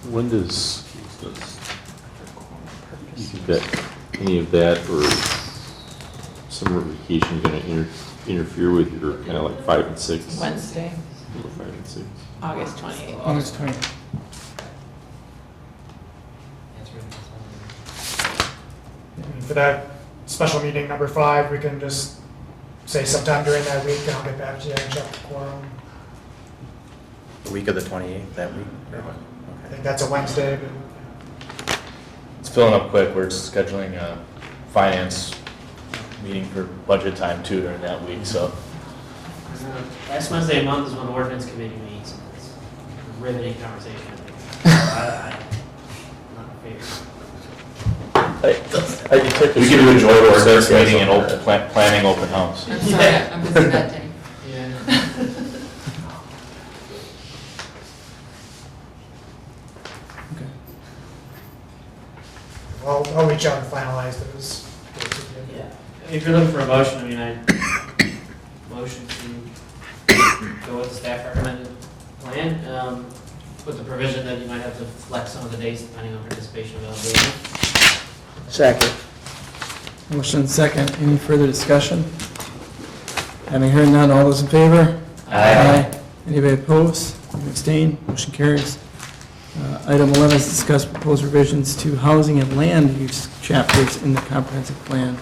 When does any of that or summer vacation going to interfere with your kind of like 5 and 6? Wednesday, Or 5 and 6. August 28th. August 20th. For that special meeting, number 5, we can just say sometime during that week, and I'll get back to you and check the quorum. The week of the 28th, that week? Or what? I think that's a Wednesday, but It's filling up quick. We're scheduling a finance meeting for budget time too during that week, so Last Wednesday a month is when the ordinance committee meets. It's a riveting conversation. I'm not in favor. We could enjoy the ordinance meeting and planning open house. I'm sorry, I'm busy that day. Yeah. I'll reach out and finalize those. Yeah. If you're looking for a motion, I mean, I motion to go with the staff recommended plan, with the provision that you might have to flex some of the dates depending on participation availability. Second. Motion and second. Any further discussion? Having heard none, all those in favor? Aye. Anybody opposed? Abstain? Motion carries. Item 11 is discuss proposed revisions to housing and land use chapters in the comprehensive plan.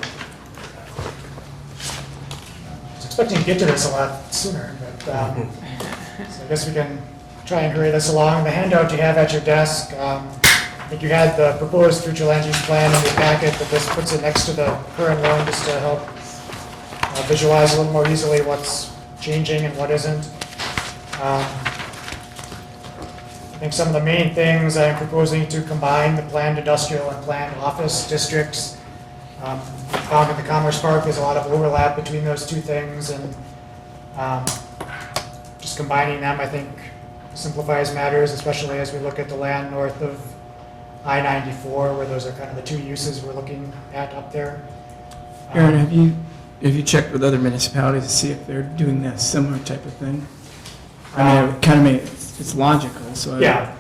I was expecting to get to this a lot sooner, but so I guess we can try and hurry this along. The handout you have at your desk, I think you had the proposed future land use plan in your packet, but this puts it next to the current one just to help visualize a little more easily what's changing and what isn't. I think some of the main things I'm proposing to combine the planned industrial and planned office districts. Found in the Commerce Park, there's a lot of overlap between those two things, and just combining them, I think, simplifies matters, especially as we look at the land north of I-94, where those are kind of the two uses we're looking at up there. Aaron, have you checked with other municipalities to see if they're doing that similar type of thing? I mean, it kind of makes, it's logical, so. Yeah.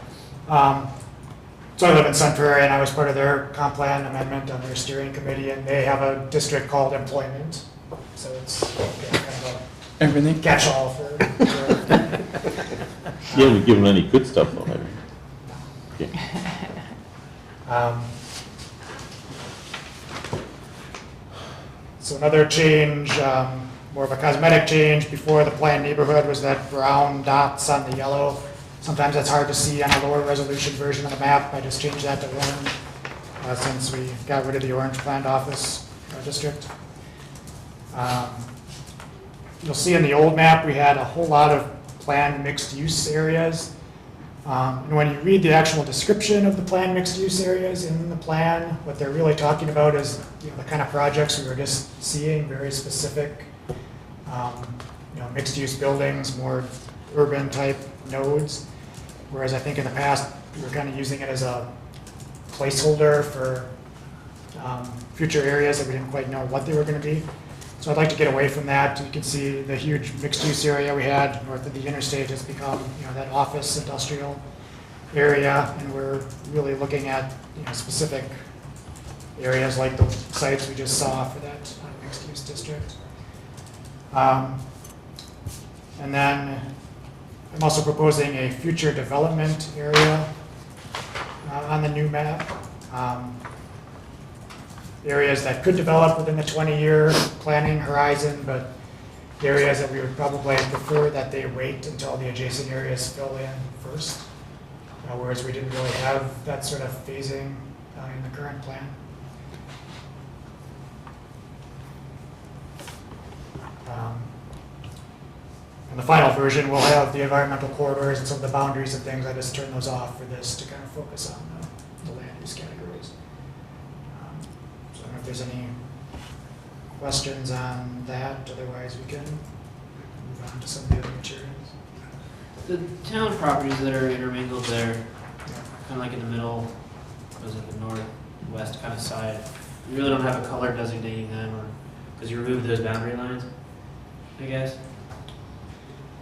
So I live in Sun Prairie, and I was part of their comp plan amendment on their steering committee, and they have a district called employment. So it's kind of a everything catch-all for You haven't given any good stuff though, have you? Okay. So another change, more of a cosmetic change, before the planned neighborhood was that brown dots on the yellow. Sometimes that's hard to see on a lower resolution version of the map. I just changed that to orange since we got rid of the orange planned office district. You'll see in the old map, we had a whole lot of planned mixed use areas. And when you read the actual description of the planned mixed use areas in the plan, what they're really talking about is the kind of projects we were just seeing, very specific, mixed use buildings, more urban type nodes. Whereas I think in the past, we were kind of using it as a placeholder for future areas that we didn't quite know what they were going to be. So I'd like to get away from that. You can see the huge mixed-use area we had north of the interstate has become, that office industrial area, and we're really looking at specific areas like the sites we just saw for that mixed-use district. And then I'm also proposing a future development area on the new map. Areas that could develop within the 20-year planning horizon, but areas that we would probably prefer that they wait until the adjacent areas fill in first, whereas we didn't really have that sort of phasing in the current plan. In the final version, we'll have the environmental corridors and some of the boundaries and things. I just turned those off for this to kind of focus on the land use categories. So I don't know if there's any questions on that. Otherwise, we can move on to some of the other materials. The town properties that are intermingled there, kind of like in the middle, was it the northwest kind of side? You really don't have a color designating them, or because you removed those boundary lines, I guess.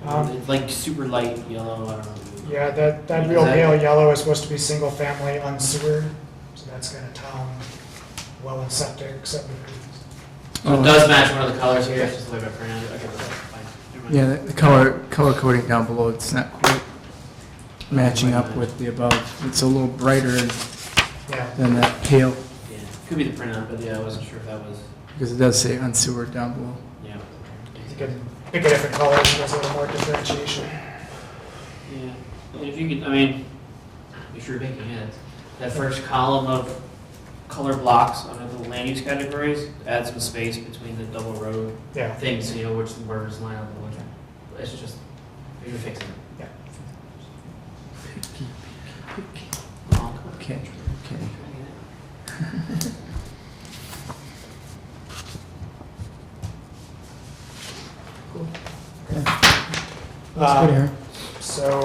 It's like super light yellow. I don't know. Yeah, that real pale yellow is supposed to be single family unsewered, so that's kind of town well and septic subdivisions. So it does match one of the colors here. It's just the way I printed it. Okay, fine. Yeah, the color coding down below, it's not quite matching up with the above. It's a little brighter than that pale. Yeah, could be the printout, but yeah, I wasn't sure if that was. Because it does say unsewered down below. Yeah. You can pick a different color, so there's a little more differentiation. Yeah, and if you could, I mean, if you're making it, that first column of color blocks under the land use categories, add some space between the double road Yeah. things, so you know which words line up and which. It's just, you're fixing it. Yeah. Okay, okay. That's good here. So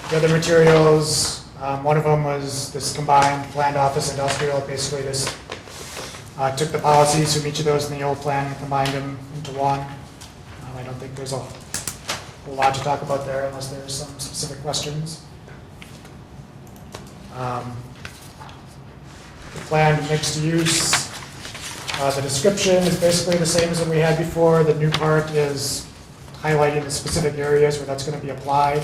the other materials, one of them was this combined planned office industrial. Basically, this took the policies from each of those in the old plan and combined them into one. I don't think there's a whole lot to talk about there unless there's some specific questions. The planned mixed use, the description is basically the same as what we had before. The new part is highlighting the specific areas where that's going to be applied,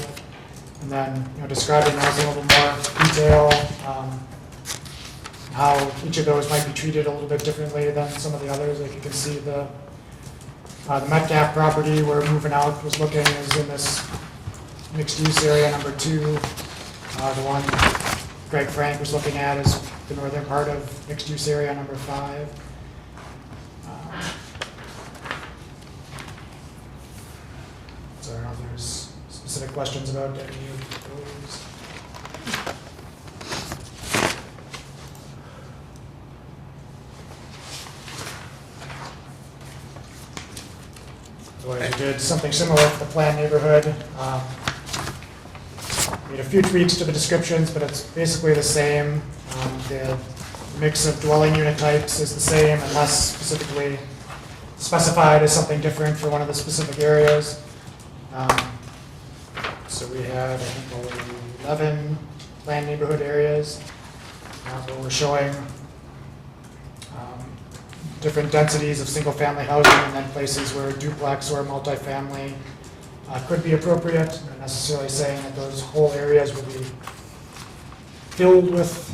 and then describing those in a little more detail, how each of those might be treated a little bit differently than some of the others. Like you can see the Metcalf property we're moving out was looking is in this mixed use area number 2. The one Greg Frank was looking at is the northern part of mixed use area number 5. So I don't know if there's specific questions about any of those. Otherwise, we did something similar with the planned neighborhood. Made a few tweaks to the descriptions, but it's basically the same. The mix of dwelling unit types is the same unless specifically specified as something different for one of the specific areas. So we had, I think, 11 planned neighborhood areas where we're showing different densities of single-family housing, and then places where duplex or multifamily could be appropriate. Not necessarily saying that those whole areas will be filled with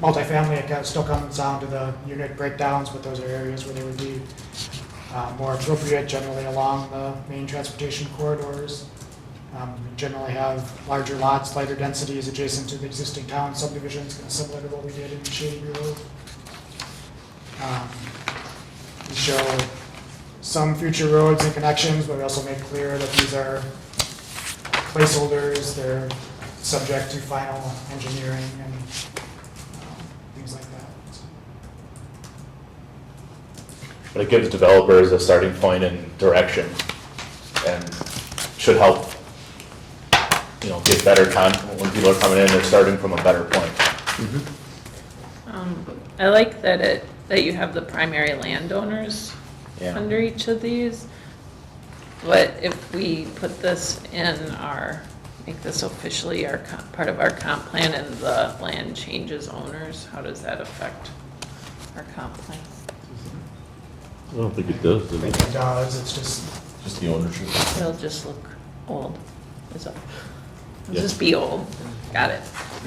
multifamily. It still comes down to the unit breakdowns, but those are areas where they would be more appropriate, generally along the main transportation corridors. We generally have larger lots, lighter densities adjacent to the existing town subdivisions, kind of similar to what we did in Shady Grove. We show some future roads and connections, but we also make clear that these are placeholders. They're subject to final engineering and things like that. But it gives developers a starting point and direction, and should help, get better when people are coming in, they're starting from a better point. I like that you have the primary landowners under each of these. But if we put this in make this officially part of our comp plan, and the land changes owners, how does that affect our comp plan? I don't think it does, does I it? think it does, it's just the ownership. It'll just look old. It'll Yeah. just be old. Got it.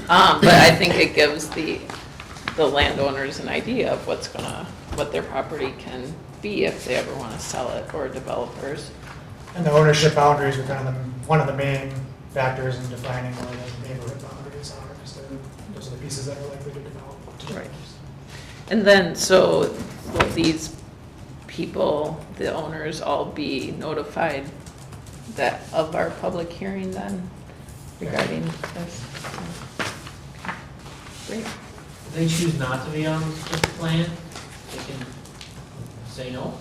But I think it gives the landowners an idea of what their property can be if they ever want to sell it, or developers. And the ownership boundaries are kind of one of the main factors in defining where the neighborhood boundaries are, because those are the pieces that are likely to develop. Right. And then, so will these people, the owners, all be notified of our public hearing then regarding this? Okay. Great. If they choose not to be on the plan, they can say no.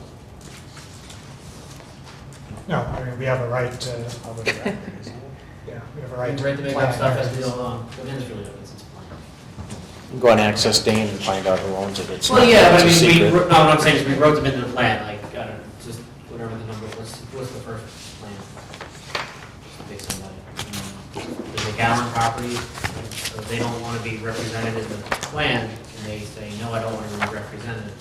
No, I mean, we have a right to, yeah, we have a right to. Right to make plan up stuff as areas. we go along. I mean, it's really open, it's a plan. Go on Access Dane and find out who owns it. It's Well, not- yeah, but I it's a mean, secret. what I'm saying is we wrote them into the plan, like, I don't know, just whatever the number was, what's the first plan? Just pick somebody. There's a Gallon property, so if they don't want to be represented in the plan, and they say, no, I don't want to be represented.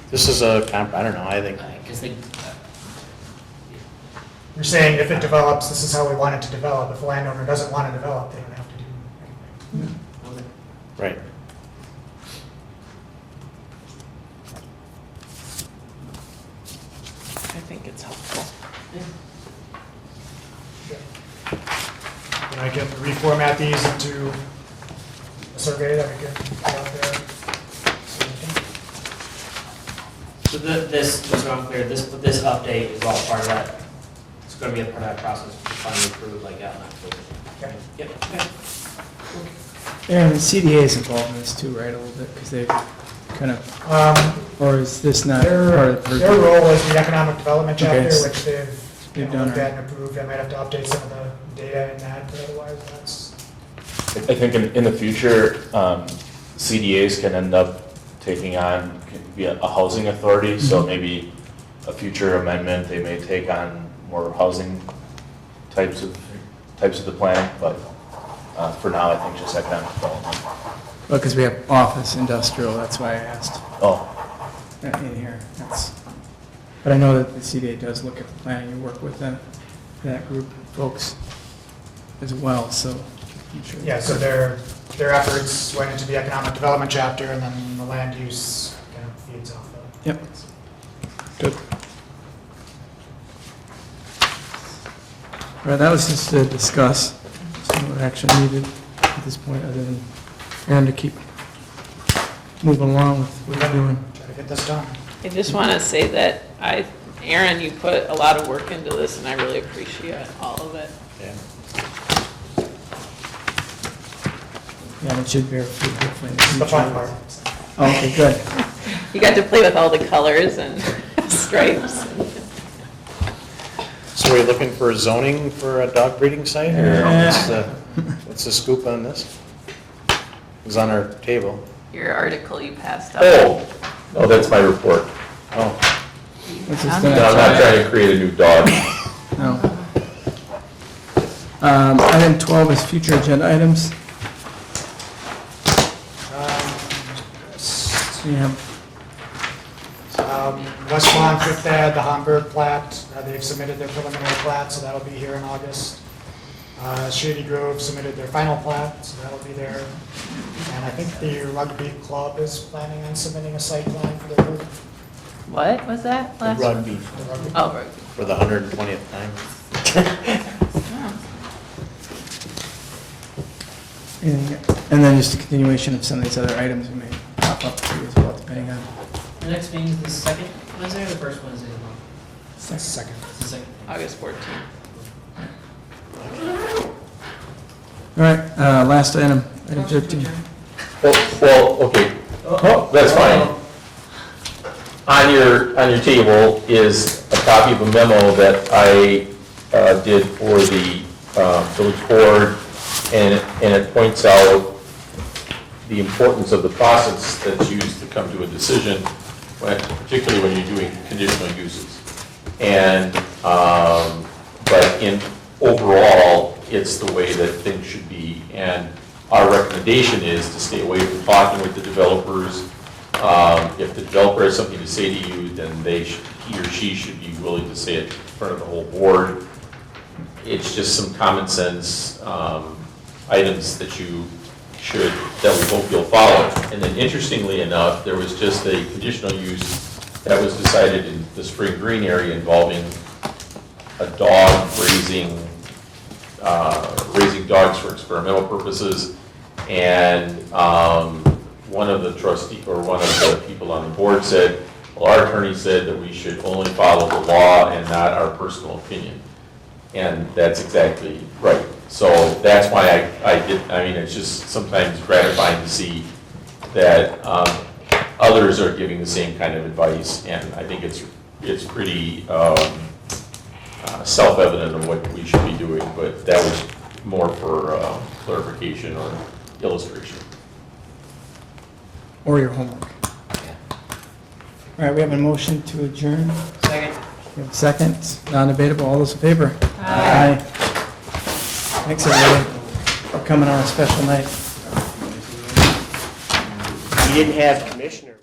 This is I don't know, I think. Because they, You're saying if it develops, this is how we want it to develop. If the landowner doesn't want to develop, they don't have to do anything. Right. I think it's helpful. And I can reformat these into survey that we could put out there. So this, just so I'm clear, this update is all part of that, it's gonna be a part of that process, to finally approve like out in October. Okay. Yep, okay. Aaron, the CDA is involved in this too, right, a little bit, because they kind of, or is this not part of the? Their role is the economic development Okay, chapter, s- which they've they've done done looked at already. and approved. I might have to update some of the data in that, but otherwise that's. I think in the future, CDAs can end up taking on, can be a housing authority, so maybe a future amendment, they may take on more housing types of the plan, but for now, I think just economic development. Well, because we have office, industrial, that's why I asked. Oh. In here, but I know that the CDA does look at the planning and work with that group of folks as well, so I'm sure. Yeah, so their efforts went into the economic development chapter, and then the land use kind of feeds off of. Yep. Good. All right, that was just to discuss some action needed at this point, other than Aaron to keep moving along with what we're doing. Try to get this done. I just want to say that Aaron, you put a lot of work into this, and I really appreciate all of it. Yeah, it should bear fruit hopefully in the This is the future. fun part. Oh, okay, good. You got to play with all the colors and stripes. So are you looking for zoning for a dog breeding site, or what's the scoop on this? It was on our table. Your article you passed out. Oh, no, that's my report. Oh. What's No, this I'm thing? not trying to create a new dog. No. Item 12 is future agenda items. So you have West Lawn, Fifth Ave, the Homburg plat, they've submitted their preliminary plat, so that'll be here in August. Shady Grove submitted their final plat, so that'll be there. And I think the rugby club is planning on submitting a site plan for their group. What was that last one? Rugby. Oh, rugby. For the 120th time. And then just a continuation of some of these other items we may pop up too as well, depending on. The next meeting is the second Wednesday or the first Wednesday of the month? Second. It's the second. August 14th. All right, last item, item 13. Well, okay, that's fine. On your table is a copy of a memo that I did for the village board, and it points out the importance of the process that's used to come to a decision, particularly when you're doing conditional uses. And, but in overall, it's the way that things should be. And our recommendation is to stay away from talking with the developers. If the developer has something to say to you, then he or she should be willing to say it in front of the whole board. It's just some common sense items that that we hope you'll follow. And then interestingly enough, there was just a conditional use that was decided in the Spring Green area involving a dog raising dogs for experimental purposes. And one of the one of the people on the board said, well, our attorney said that we should only follow the law and not our personal opinion. And that's exactly right. So that's why I mean, it's just sometimes gratifying to see that others are giving the same kind of advice, and I think it's pretty self-evident of what we should be doing, but that was more for clarification or illustration. Or your homework. All right, we have a motion to adjourn. Second. We have a second, non-debatable, all those in favor? Aye. Thanks, everybody, for coming on a special night. We didn't have commissioners.